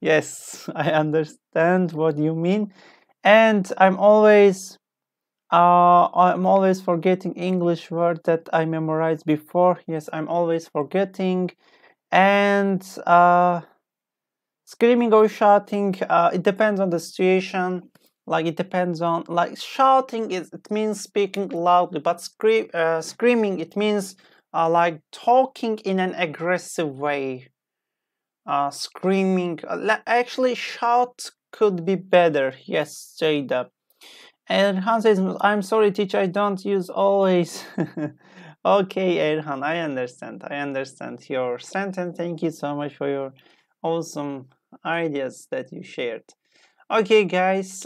Yes, I understand what you mean. And I'm always forgetting English word that I memorized before. Yes, I'm always forgetting. And screaming or shouting, it depends on the situation. Like it depends on, like shouting it means speaking loudly, but screaming it means like talking in an aggressive way. Screaming, actually shout could be better. Yes, Jada. Erhan says, I'm sorry teacher, I don't use always. Okay, Erhan, I understand your sentence. Thank you so much for your awesome ideas that you shared. Okay, guys,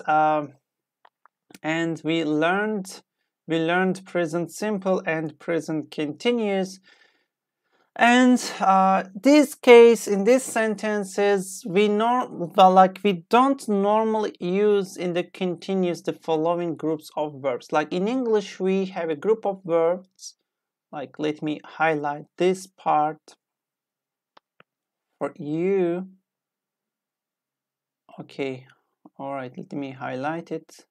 and we learned present simple and present continuous. And in these sentences, we don't normally use in the continuous the following groups of verbs. Like in English, we have a group of verbs. Like, let me highlight this part for you. Okay, all right, let me highlight it.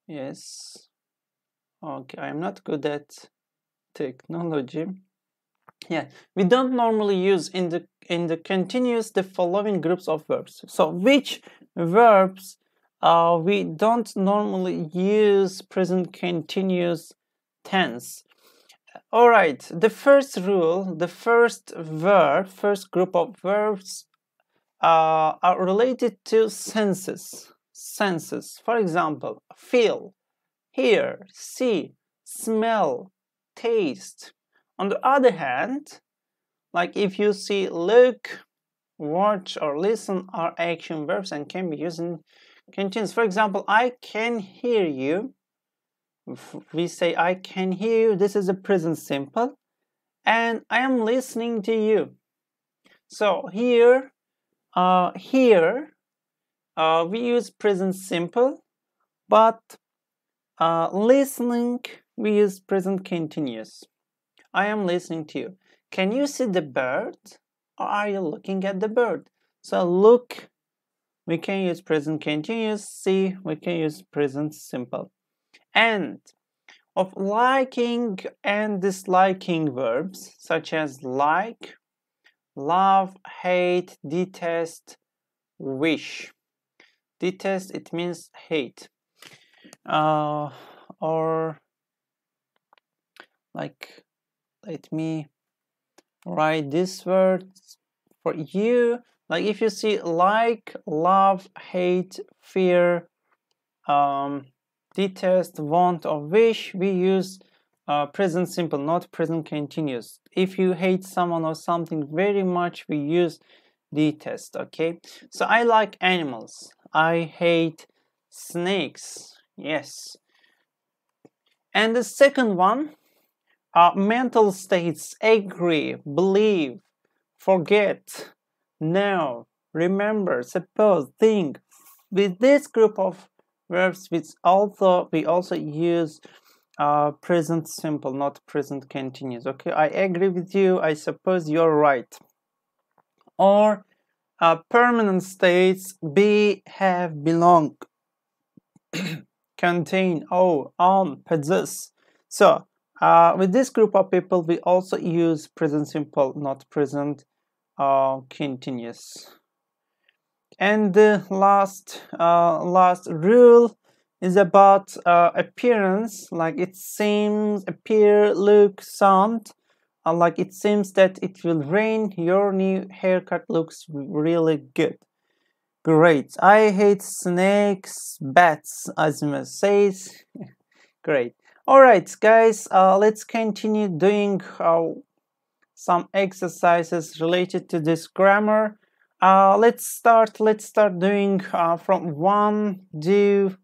Yes. Okay, I'm not good at technology. Yeah, we don't normally use in the continuous the following groups of verbs. So which verbs we don't normally use present continuous tense? All right, the first rule, the first group of verbs are related to senses. For example, feel, hear, see, smell, taste. On the other hand, like if you see look, watch, or listen are action verbs and can be used in continuous. For example, I can hear you. If we say I can hear you, this is a present simple. And I am listening to you. So here, we use present simple, but listening, we use present continuous. I am listening to you. Can you see the bird? Or are you looking at the bird? So look, we can use present continuous. See, we can use present simple. And of liking and disliking verbs, such as like, love, hate, detest, wish. Detest, it means hate. Or like, let me write this word for you. Like if you see like, love, hate, fear, detest, want, or wish, we use present simple, not present continuous. If you hate someone or something very much, we use detest. Okay, so I like animals. I hate snakes. Yes. And the second one, mental states: agree, believe, forget, know, remember, suppose, think. With this group of verbs, we also use present simple, not present continuous. Okay, I agree with you. I suppose you're right. Or permanent states: be, have, belong, contain, owe, own, possess. So with this group of people, we also use present simple, not present continuous. And the last rule is about appearance. Like it seems, appear, look, sound. Like it seems that it will rain. Your new haircut looks really good. Great. I hate snakes, bats, Azima says. Great. Alright guys, let's continue doing some exercises related to this grammar. Let's start doing from 1 to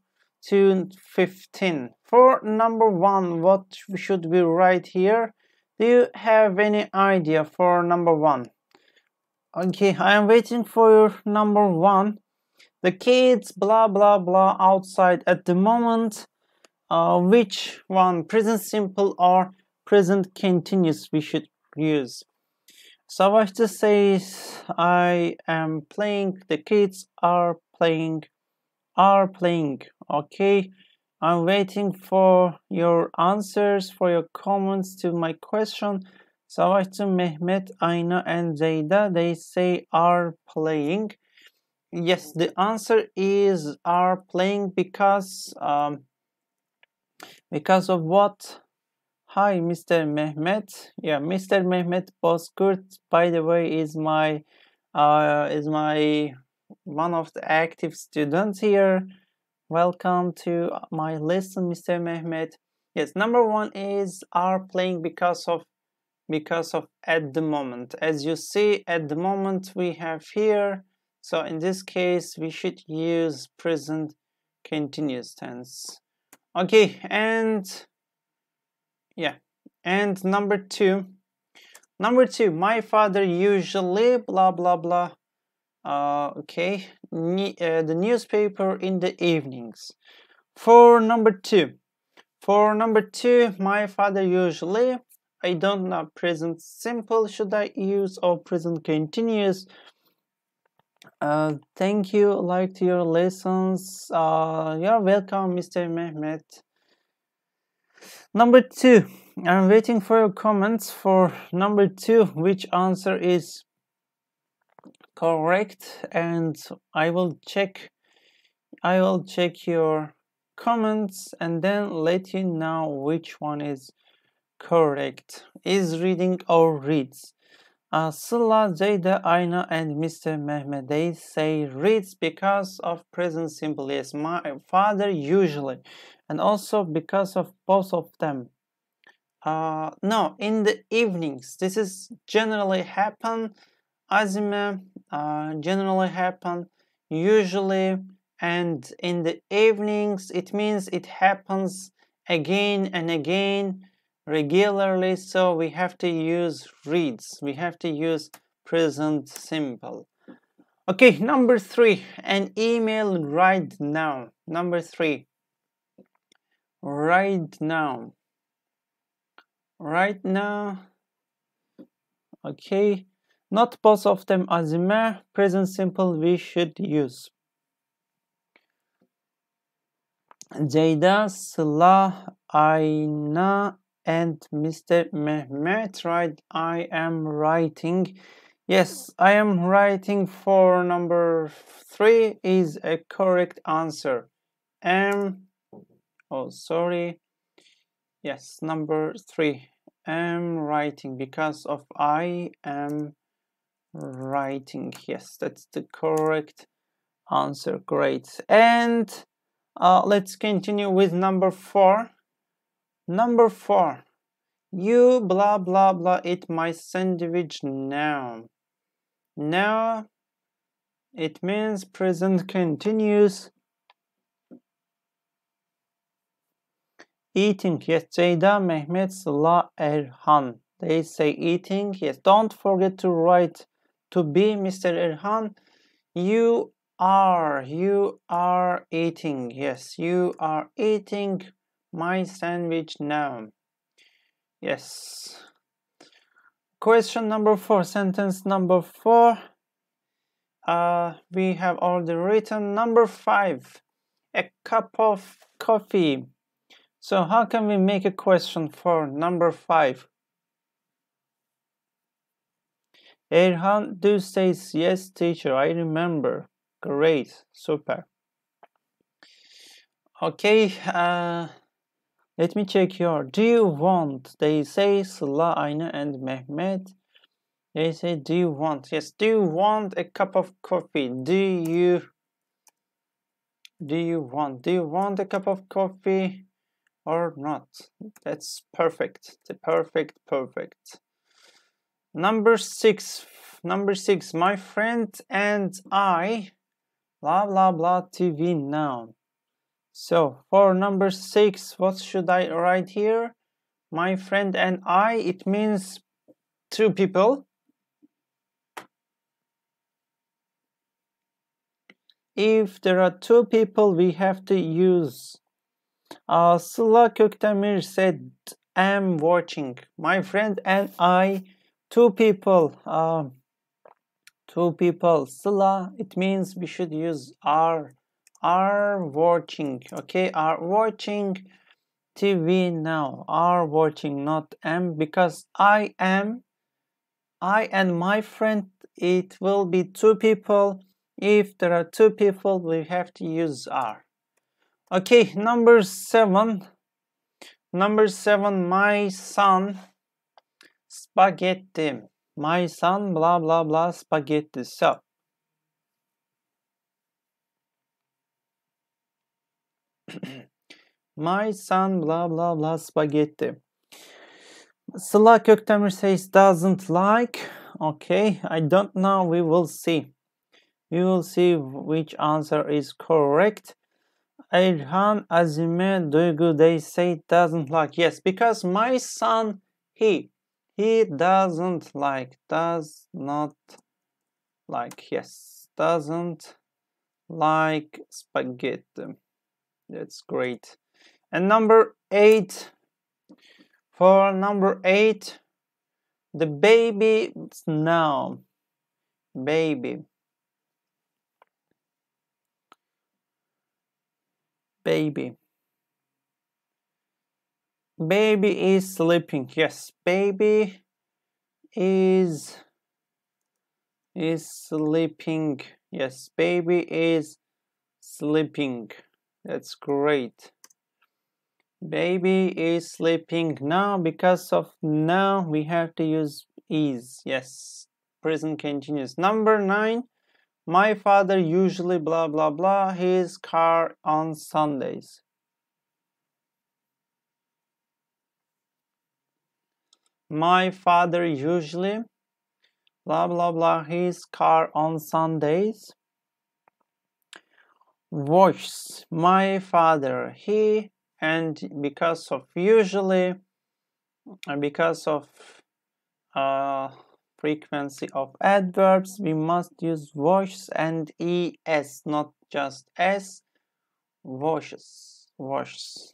15. For number 1, what should we write here? Do you have any idea for number 1? Okay, I am waiting for your number 1. The kids blah blah blah outside at the moment. Which one, present simple or present continuous, we should use? Savaşçı says I am playing, the kids are playing. Okay, I'm waiting for your answers, for your comments to my question. Savaşçı, Mehmet, Ayna and Zeyda, they say are playing. Yes, the answer is are playing because of what? Hi, Mr. Mehmet. Yeah, Mr. Mehmet Bozkurt, by the way, is my one of the active students here. Welcome to my lesson, Mr. Mehmet. Yes, number 1 is are playing because of at the moment. As you see, at the moment we have here. So in this case, we should use present continuous tense. Okay, and yeah, and number 2, my father usually blah blah blah. Okay, the newspaper in the evenings. For number 2, my father usually, I don't know, present simple should I use or present continuous? Thank you, liked your lessons. You're welcome, Mr. Mehmet. Number 2, I'm waiting for your comments for number 2, which answer is correct, and I will check your comments and then let you know which one is correct. Is reading or reads? Sıla, Zeyda, Ayna and Mr. Mehmet, they say reads because of present simple. Yes, my father usually, and also because of both of them. No, in the evenings. This is generally happen. Azime, generally happen, usually, and in the evenings it means it happens again and again, regularly, so we have to use reads. We have to use present simple. Okay, number 3, an email right now. Number 3, right now. Right now. Okay, not both of them, Azime. Present simple we should use. Ceyda, Sıla, Ayna and Mr. Mehmet, right? I am writing. Yes, I am writing for number 3 is a correct answer. Oh, sorry. Yes, number 3. Am writing because of I am writing. Yes, that's the correct answer. Great. And let's continue with number 4. Number 4, you blah blah blah eat my sandwich now. Now, it means present continuous. Eating, yes, Ceyda, Mehmet, Sıla, Erhan, they say eating. Yes, don't forget to write to be, Mr. Erhan. You are eating. Yes, you are eating my sandwich now. Yes. Question number 4, sentence number 4. We have already written. Number 5, a cup of coffee. So how can we make a question for number 5? Erhan do says yes, teacher, I remember. Great, super. Okay, let me check your. Do you want? They say Sıla, Ayna and Mehmet. They say do you want? Yes, do you want a cup of coffee? Do you want a cup of coffee? or not? That's perfect. The perfect. Number six, my friend and I, blah blah blah TV noun. So for number 6, what should I write here? My friend and I, it means 2 people. If there are 2 people, we have to use Sıla Köktemir said, I'm watching. My friend and I, 2 people. 2 people. Sıla, it means we should use are watching. Okay, are watching TV now. Are watching, not am, because I and my friend, it will be 2 people. If there are 2 people, we have to use are. Okay, number 7. My son, spaghetti. My son, blah blah blah, spaghetti. So my son, blah blah blah, spaghetti. Sıla Köktemir says doesn't like. Okay, I don't know. We will see. We will see which answer is correct. Erhan, Azime, Duygu, they say doesn't like. Yes, because my son, he doesn't like, does not like. Yes, doesn't like spaghetti. That's great. And number 8. For number 8, the baby noun. Baby. Baby. Baby is sleeping. Yes, baby is sleeping. Yes, baby is sleeping. That's great. Baby is sleeping now. Because of now, we have to use is. Yes, present continuous. Number 9. My father usually blah blah blah his car on Sundays. My father usually blah blah blah his car on Sundays. Voice. My father, he, and because of usually, and because of frequency of adverbs, we must use voice and es, not just s. Voices,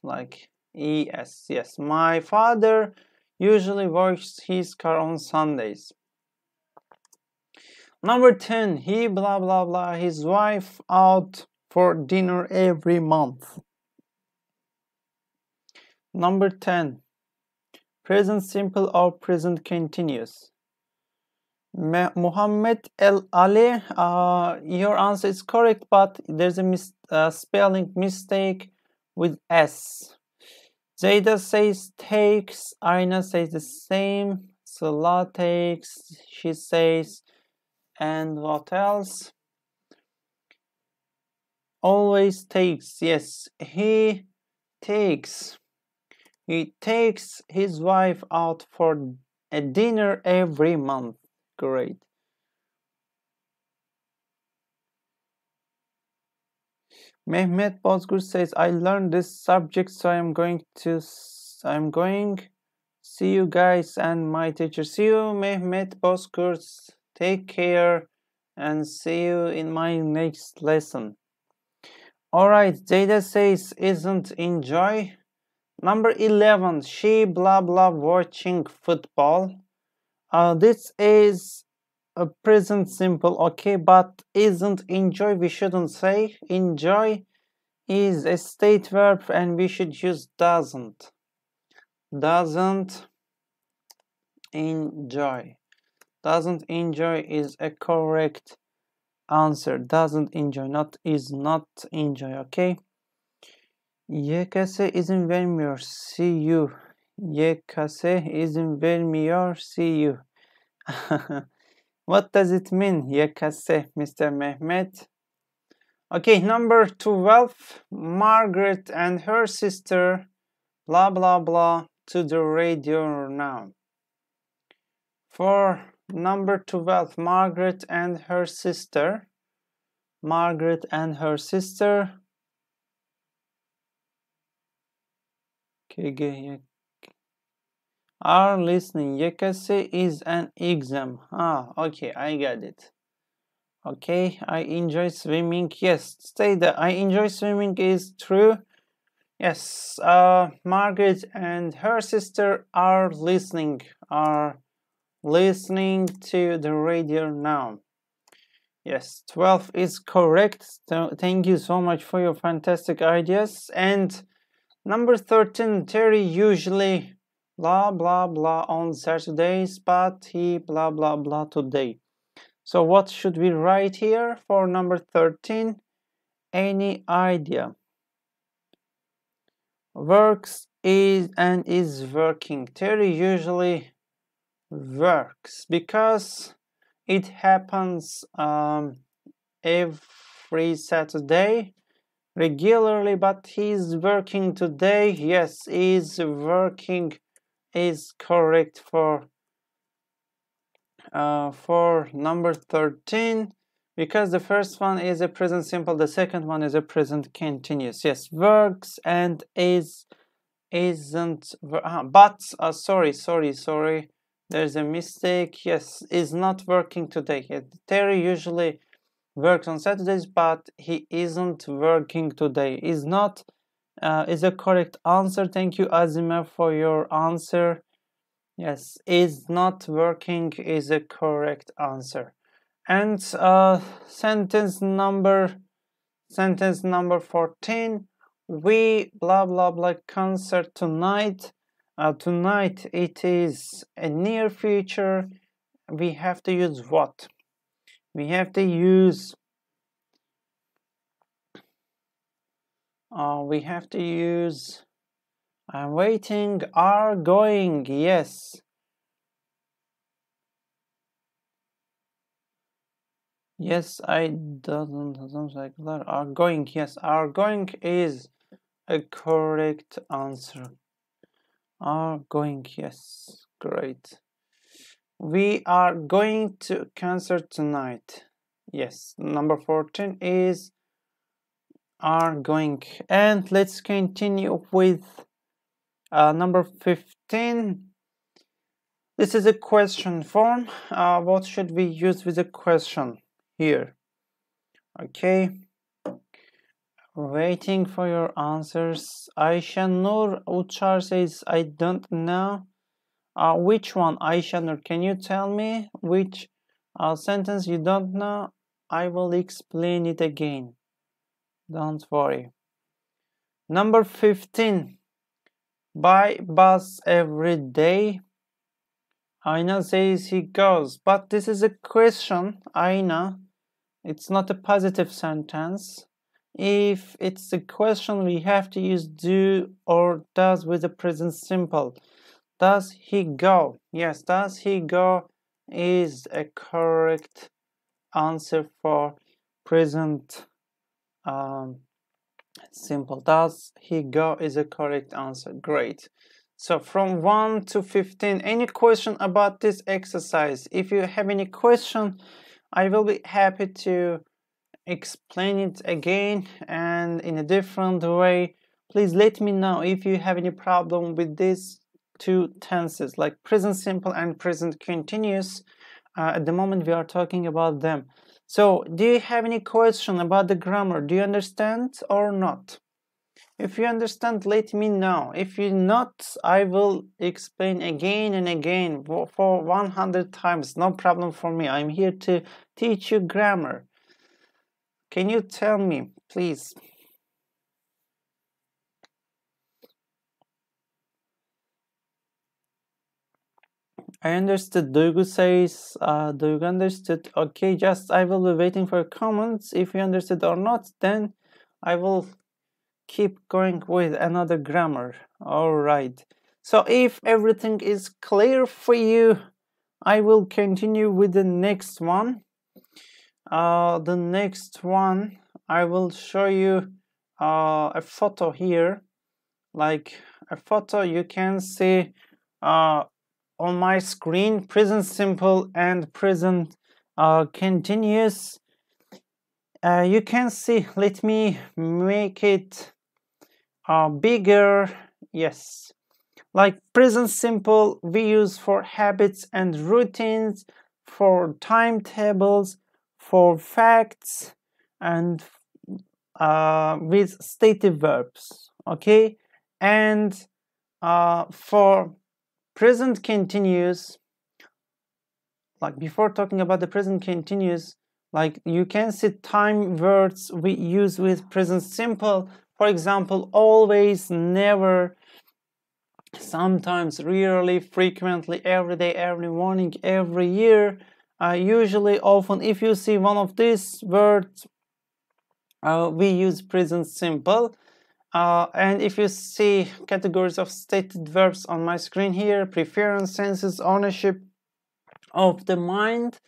like es. Yes, my father usually washes his car on Sundays. Number 10, he blah blah blah his wife out for dinner every month. Number 10, present simple or present continuous. Muhammad El Ali, your answer is correct, but there's a spelling mistake with S. Zayda says takes, Aina says the same, Sıla takes, she says, and what else? Always takes. Yes, he takes his wife out for a dinner every month. Great. Mehmet Bozgur says, I learned this subject, so I'm going. See you guys and my teacher. See you, Mehmet Bozgur. Take care and see you in my next lesson. Alright, Jada says, isn't enjoy. Number 11, she blah blah watching football. This is a present simple, okay, but isn't enjoy, we shouldn't say. Enjoy is a state verb and we should use doesn't. Doesn't enjoy. Doesn't enjoy is a correct answer. Doesn't enjoy, not is not enjoy, okay? YKS izin vermiyor, see you. YKS izin vermiyor, see you. What does it mean, YKS, Mr. Mehmet? Okay, number 12, Margaret and her sister blah blah blah to the radio now. For number 12, Margaret and her sister. Margaret and her sister. Are listening. YKS is an exam. Okay, I get it. Okay, I enjoy swimming. Yes, stay there. I enjoy swimming is true. Yes, Margaret and her sister are listening to the radio now. Yes, 12 is correct. So thank you so much for your fantastic ideas. And number 13, Terry usually blah blah blah on Saturdays, but he blah blah blah today. So what should we write here for number 13? Any idea? Works is working. Terry usually works because it happens every Saturday regularly, but he's working today. Yes, is working is correct for number 13, because the first one is a present simple, the second one is a present continuous. Yes, works and isn't, but sorry, there's a mistake. Yes, is not working today. Terry usually works on Saturdays, but he isn't working today. Is not is a correct answer. Thank you, Azima, for your answer. Yes, is not working is a correct answer. And sentence number 14, we blah blah blah concert tonight. Tonight, it is a near future. We have to use what? We have to use I'm waiting, are going. Yes. Yes, I doesn't like that. Are going. Yes, are going is a correct answer. Are going. Yes, great. We are going to concert tonight. Yes, number 14 is are going. And let's continue with number 15. This is a question form. What should we use with a question here? Okay. Waiting for your answers. Ayşe Nur Uçar says, I don't know. Which one, Ayşe Nur? Can you tell me which sentence you don't know? I will explain it again. Don't worry. Number 15. By bus every day. Aina says he goes. But this is a question, Aina. It's not a positive sentence. If it's a question, we have to use do or does with the present simple. Does he go? Yes, does he go is a correct answer for present simple. Does he go is a correct answer. Great. So from 1 to 15, any question about this exercise? If you have any question, I will be happy to explain it again and in a different way. Please let me know if you have any problem with these two tenses, like present simple and present continuous. At the moment we are talking about them. So do you have any question about the grammar? Do you understand or not? If you understand, let me know. If you not, I will explain again and again for 100 times. No problem for me. I'm here to teach you grammar. Can you tell me, please? I understood. Duygu says, Duygu understood. Okay, just I will be waiting for comments. If you understood or not, then I will keep going with another grammar. All right. So if everything is clear for you, I will continue with the next one. The next one, I will show you a photo here, like a photo, you can see on my screen present simple and present continuous. You can see, let me make it bigger. Yes, like present simple we use for habits and routines, for timetables, for facts, and with stative verbs. Okay, and for present continuous, like before talking about the present continuous, like you can see time words we use with present simple. For example, always, never, sometimes, rarely, frequently, every day, every morning, every year. Usually, often, if you see one of these words, we use present simple. And if you see categories of stated verbs on my screen here, preference, senses, ownership of the mind,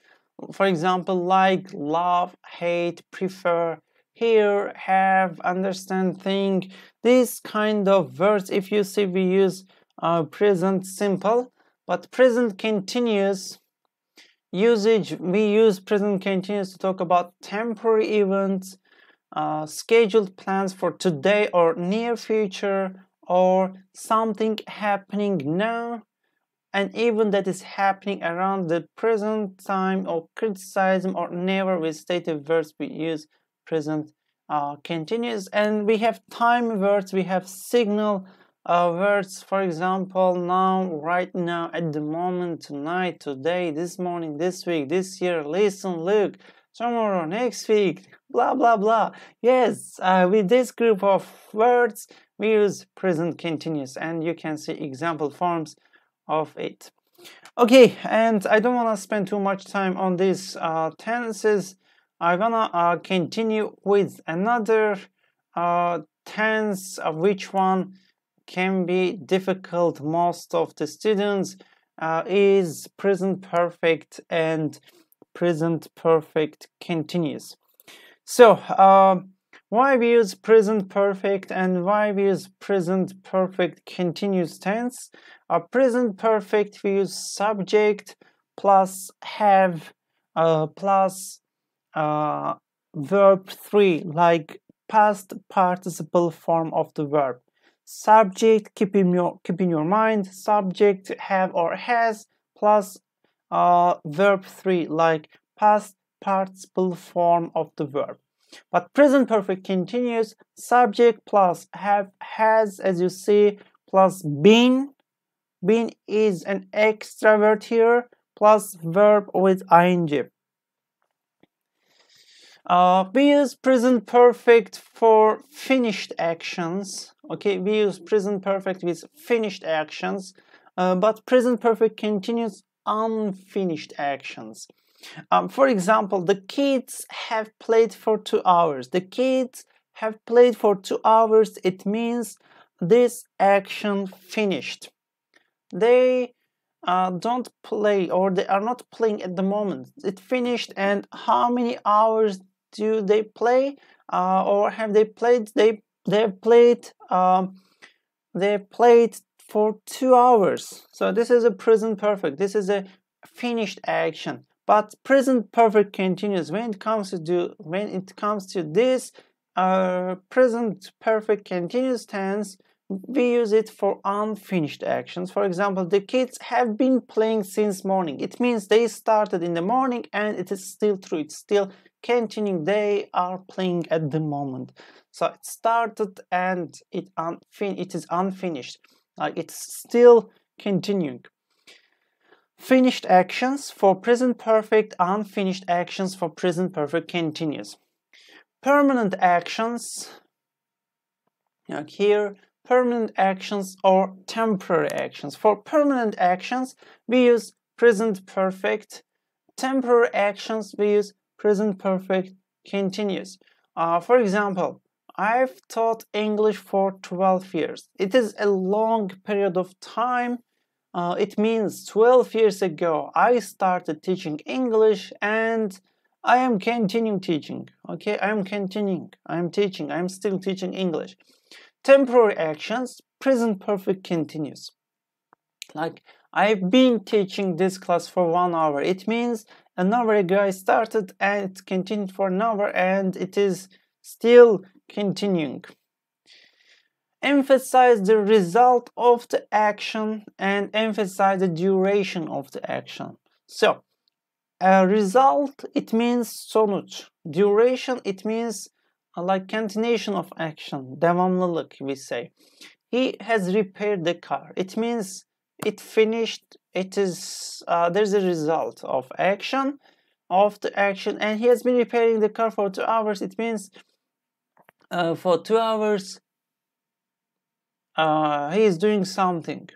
for example, like, love, hate, prefer, hear, have, understand, think, these kind of words, if you see, we use present simple. But present continuous usage, we use present continuous to talk about temporary events, scheduled plans for today or near future, or something happening now, an event that is happening around the present time, or criticism, or never. With stative verbs we use present continuous. And we have time words, we have signal words, for example, now, right now, at the moment, tonight, today, this morning, this week, this year, listen, look, tomorrow, next week, blah blah blah. Yes, with this group of words we use present continuous, and you can see example forms of it. Okay, and I don't want to spend too much time on these tenses. I wanna continue with another tense, which one can be difficult most of the students, is present perfect and present perfect continuous. So why we use present perfect and why we use present perfect continuous tense? Present perfect we use subject plus have plus verb 3, like past participle form of the verb. Subject, keep in your mind, subject have or has plus verb 3, like past participle form of the verb. But present perfect continuous, subject plus have, has, as you see, plus been. Been is an extra word here, plus verb with ing. We use present perfect for finished actions. Okay, we use present perfect with finished actions, but present perfect continuous unfinished actions. For example, the kids have played for 2 hours. The kids have played for 2 hours. It means this action finished. They don't play, or they are not playing at the moment. It finished. And how many hours do they play, or have they played? They played for 2 hours. So this is a present perfect. This is a finished action. But present perfect continuous, when it comes to this present perfect continuous tense, we use it for unfinished actions. For example, the kids have been playing since morning. It means they started in the morning, and it is still true. It's still continuing. They are playing at the moment. So it started and it is unfinished. Like it's still continuing. Finished actions for present perfect, unfinished actions for present perfect continuous. Permanent actions, like here, permanent actions or temporary actions. For permanent actions, we use present perfect. Temporary actions, we use present perfect continuous. For example, I've taught English for 12 years. It is a long period of time. It means 12 years ago I started teaching English, and I am continuing teaching. Okay, I am continuing. I am teaching. I am still teaching English. Temporary actions, present perfect continuous. Like, I've been teaching this class for 1 hour. It means an hour ago I started and it continued for an hour and it is still continuing. Emphasize the result of the action and emphasize the duration of the action. So, a result, it means sonuç. Duration, it means like continuation of action. Devamlılık, we say. He has repaired the car. It means it finished. It is there's a result of action, and he has been repairing the car for 2 hours. It means for 2 hours he is doing something.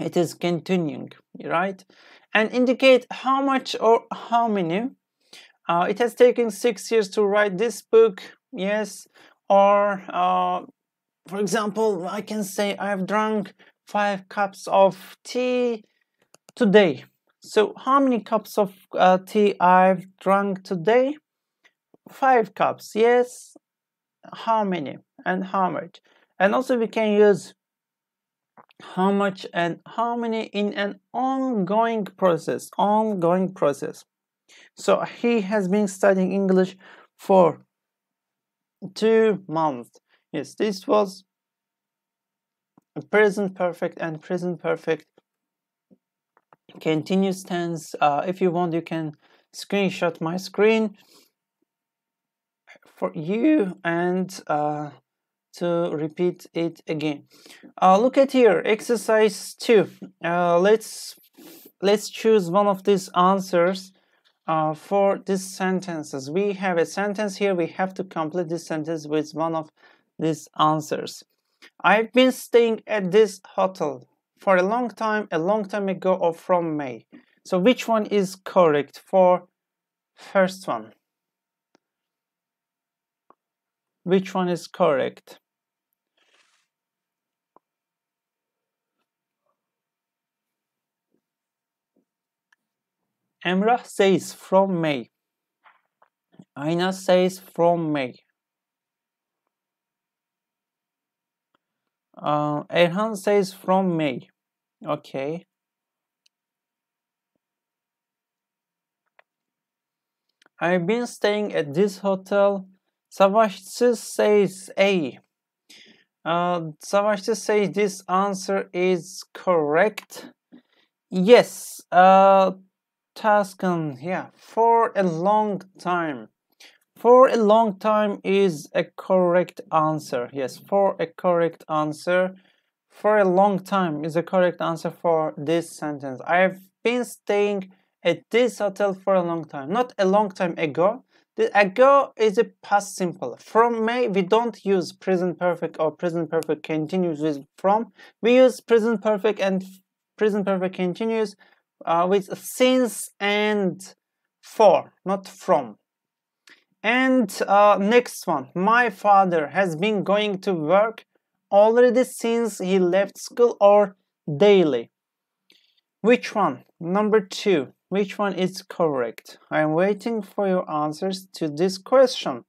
It is continuing, right? And indicate how much or how many. It has taken 6 years to write this book, yes. Or for example, I can say I've drunk 5 cups of tea today. So how many cups of tea I've drunk today? 5 cups, yes. How many and how much? And also we can use how much and how many in an ongoing process. So he has been studying English for 2 months. Yes, this was present perfect and present perfect continuous tense. If you want, you can screenshot my screen for you and to repeat it again. Look at here, exercise 2. Let's choose one of these answers for these sentences. We have a sentence here. We have to complete this sentence with one of these answers. I've been staying at this hotel for a long time ago, or from May. So which one is correct for first one? Which one is correct? Emrah says from May. Ayna says from May. Erhan says from May. Okay. I've been staying at this hotel. Savaşçı says A. Savaşçı says this answer is correct. Yes. Taskin, yeah, for a long time. For a long time is a correct answer. Yes, for a correct answer. For a long time is a correct answer for this sentence. I've been staying at this hotel for a long time. Not a long time ago. The ago is a past simple. From May, we don't use present perfect or present perfect continuous with from. We use present perfect and present perfect continuous with since and for, not from. And next one, my father has been going to work already since he left school, or daily. Which one? Number 2. Which one is correct? I'm waiting for your answers to this question.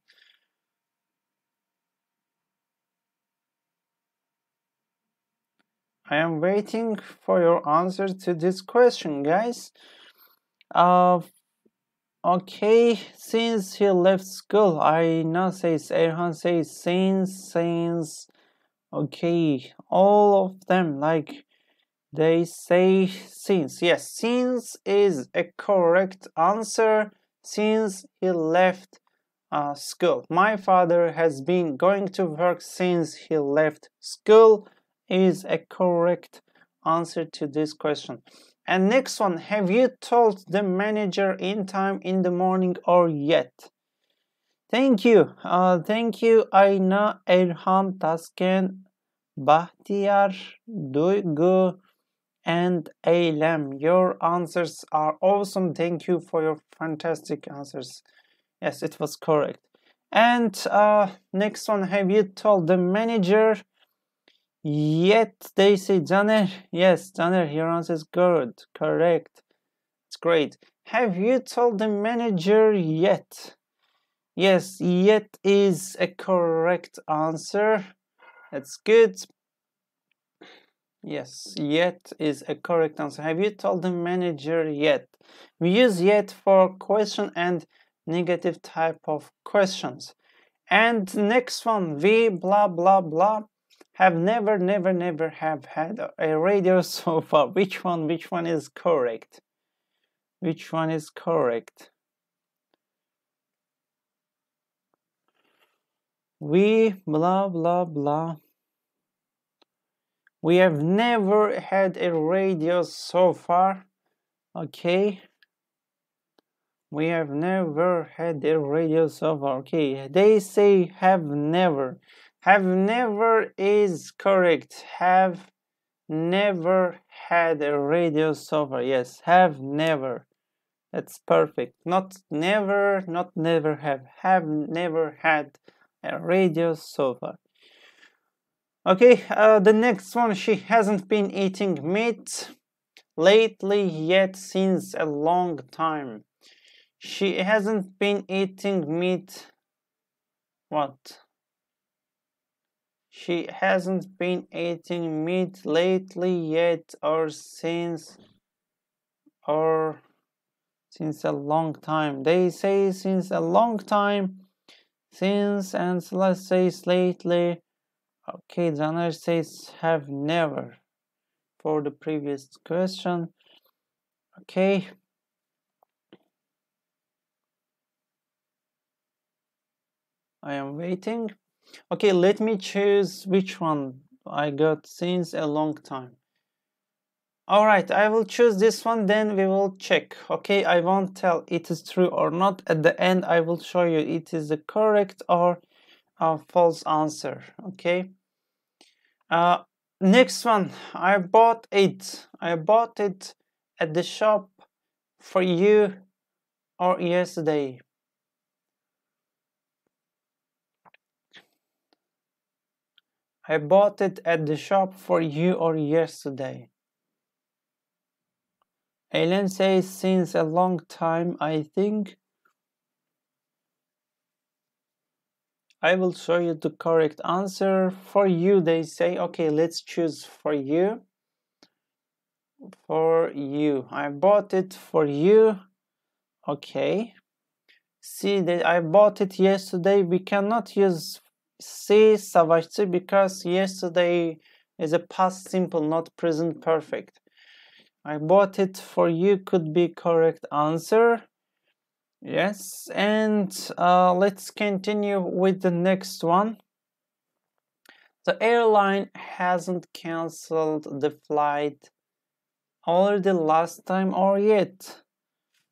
I am waiting for your answers to this question, guys. Okay, since he left school, Ayna says, Erhan says since. Okay, all of them, like, they say since. Yes, since is a correct answer. Since he left school. My father has been going to work since he left school is a correct answer to this question. And next one, have you told the manager in time in the morning or yet? Thank you. Thank you, Ayna, Erhan, Tasken, Bahtiyar, Duygu, and Eylem. Your answers are awesome. Thank you for your fantastic answers. Yes, it was correct. And next one, have you told the manager yet? They say Caner. Yes, Caner, your answer is good. Correct. It's great. Have you told the manager yet? Yes, yet is a correct answer. That's good. Yes, yet is a correct answer. Have you told the manager yet? We use yet for question and negative type of questions. And next one, we blah blah blah have never have had a radio so far. Which one is correct? Which one is correct? We blah blah blah. We have never had a radio so far. Okay. We have never had a radio so far. Okay. They say have never. Have never is correct. Have never had a radio so far. Yes, have never. That's perfect. Not never, not never have. Have never had a radio so far. Okay, the next one. She hasn't been eating meat lately yet since a long time. She hasn't been eating meat. What? She hasn't been eating meat lately yet or since a long time. They say since a long time. Since and let's say lately. Okay, the answer says have never for the previous question. Okay. I am waiting. Okay, let me choose which one I got since a long time. Alright, I will choose this one, then we will check. Okay, I won't tell it is true or not. At the end, I will show you it is the correct or false answer. Okay. Next one. I bought it at the shop for you or yesterday. I bought it at the shop for you or yesterday. Ellen says since a long time, I think. I will show you the correct answer. For you, they say. Okay, let's choose for you. For you. I bought it for you. Okay. See that I bought it yesterday. We cannot use see savaşçı because yesterday is a past simple, not present perfect. I bought it for you could be correct answer. Yes, and let's continue with the next one. The airline hasn't cancelled the flight already last time or yet.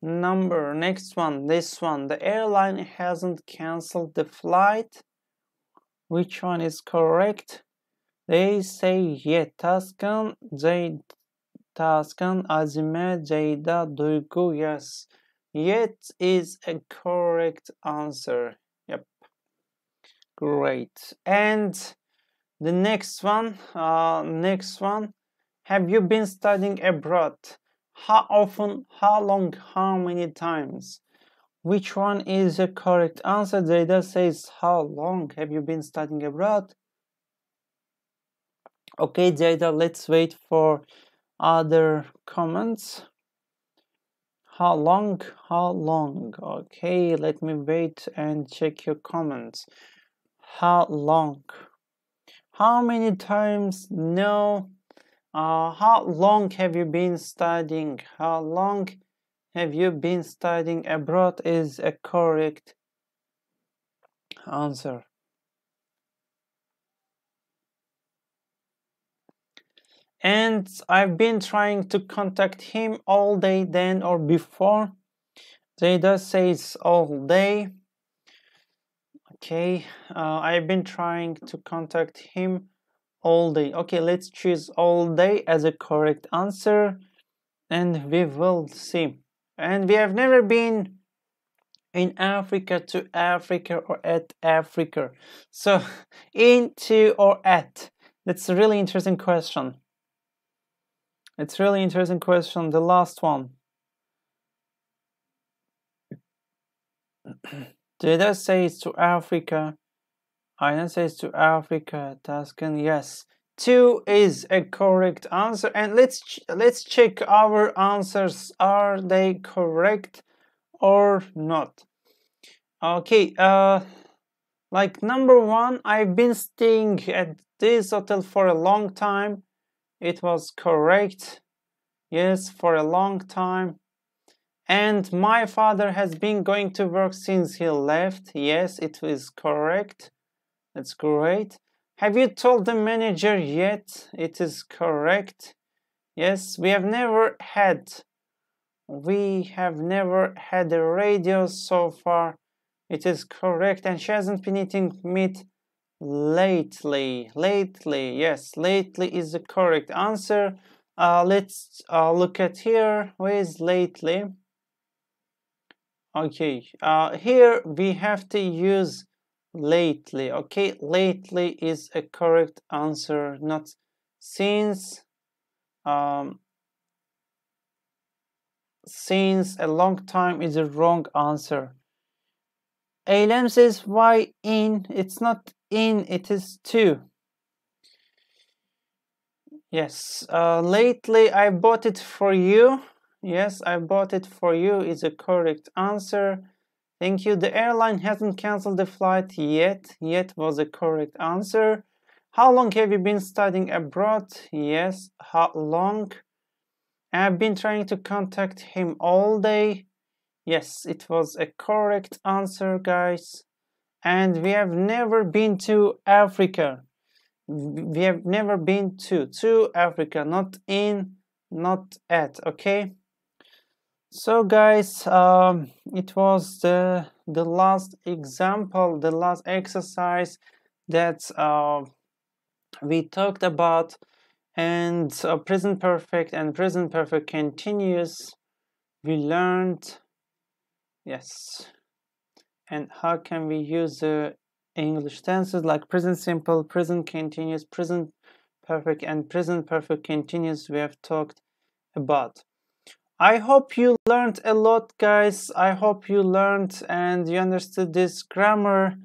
Number, next one, this one. The airline hasn't cancelled the flight. Which one is correct? They say yet. Taskan, Azime, Ceyda, Duygu, yes. Yet is a correct answer. Yep. Great. And the next one, have you been studying abroad? How often, how long, how many times? Which one is the correct answer? Ceyda says, how long have you been studying abroad? Okay, Ceyda, let's wait for other comments. How long? How long? Okay, let me wait and check your comments. How long? How many times? No. How long have you been studying? How long have you been studying abroad is a correct answer. And I've been trying to contact him all day then or before. Ceyda says all day. Okay, I've been trying to contact him all day. Okay, let's choose all day as a correct answer. And we will see. And we have never been in Africa, to Africa, or at Africa. So, into or at. That's a really interesting question. It's a really interesting question. The last one. Did I say to Africa? Aynen says to Africa. Tuscan, yes. 2 is a correct answer. And let's check our answers. Are they correct or not? Okay, like number 1, I've been staying at this hotel for a long time. It was correct. Yes, for a long time. And my father has been going to work since he left. Yes, it is correct. That's great. Have you told the manager yet? It is correct. Yes, we have never had a radio so far. It is correct. And she hasn't been eating meat lately. Yes, lately is the correct answer. Let's look at here. Where is lately? Okay, here we have to use lately. Okay, lately is a correct answer, not since. Since a long time is a wrong answer. Eylem says why in? It's not in, it is to. Yes, lately I bought it for you. Yes, I bought it for you is a correct answer. Thank you. The airline hasn't canceled the flight yet. Yet was a correct answer. How long have you been studying abroad? Yes, how long? I've been trying to contact him all day. Yes, it was a correct answer, guys. And we have never been to Africa. We have never been to Africa, not in, not at, okay? So guys, it was the last example, the last exercise that we talked about, and present perfect and present perfect continuous we learned. Yes, and how can we use the English tenses like present simple, present continuous, present perfect, and present perfect continuous we have talked about. I hope you learned a lot, guys. I hope you learned and you understood this grammar.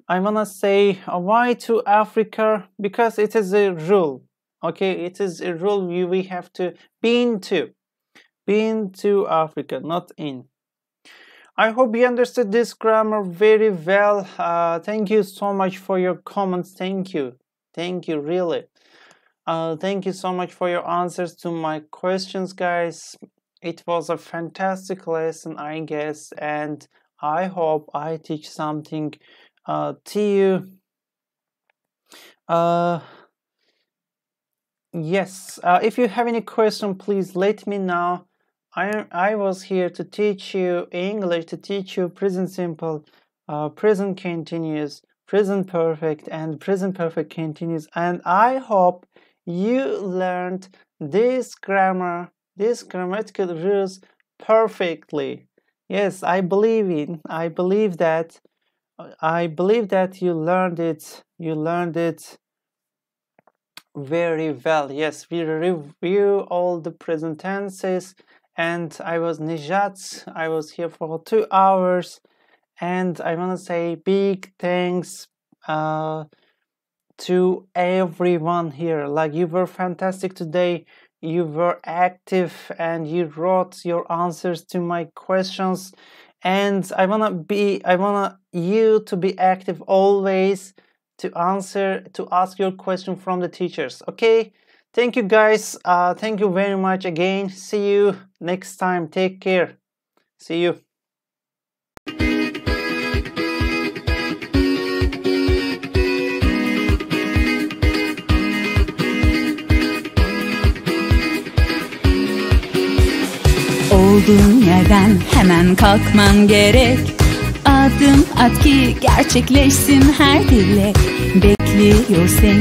I wanna say why to Africa, because it is a rule. Okay, it is a rule we have to been to Africa, not in. I hope you understood this grammar very well. Thank you so much for your comments. Thank you really. Thank you so much for your answers to my questions, guys. It was a fantastic lesson, I guess, and I hope I teach something to you. Yes, if you have any question, please let me know. I was here to teach you English, to teach you present simple, present continuous, present perfect, and present perfect continuous. And I hope you learned this grammar, these grammatical rules perfectly. Yes, I believe that you learned it very well. Yes, we review all the present tenses, and I was Nijat. I was here for 2 hours, and I want to say big thanks to everyone here. Like, you were fantastic today. You were active and you wrote your answers to my questions, and I want you to be active always to ask your question from the teachers. Okay, thank you guys. Thank you very much again. See you next time. Take care. See you. Olduğun yerden hemen kalkman gerek. Adım at ki gerçekleşsin her dilek. Bekliyor seni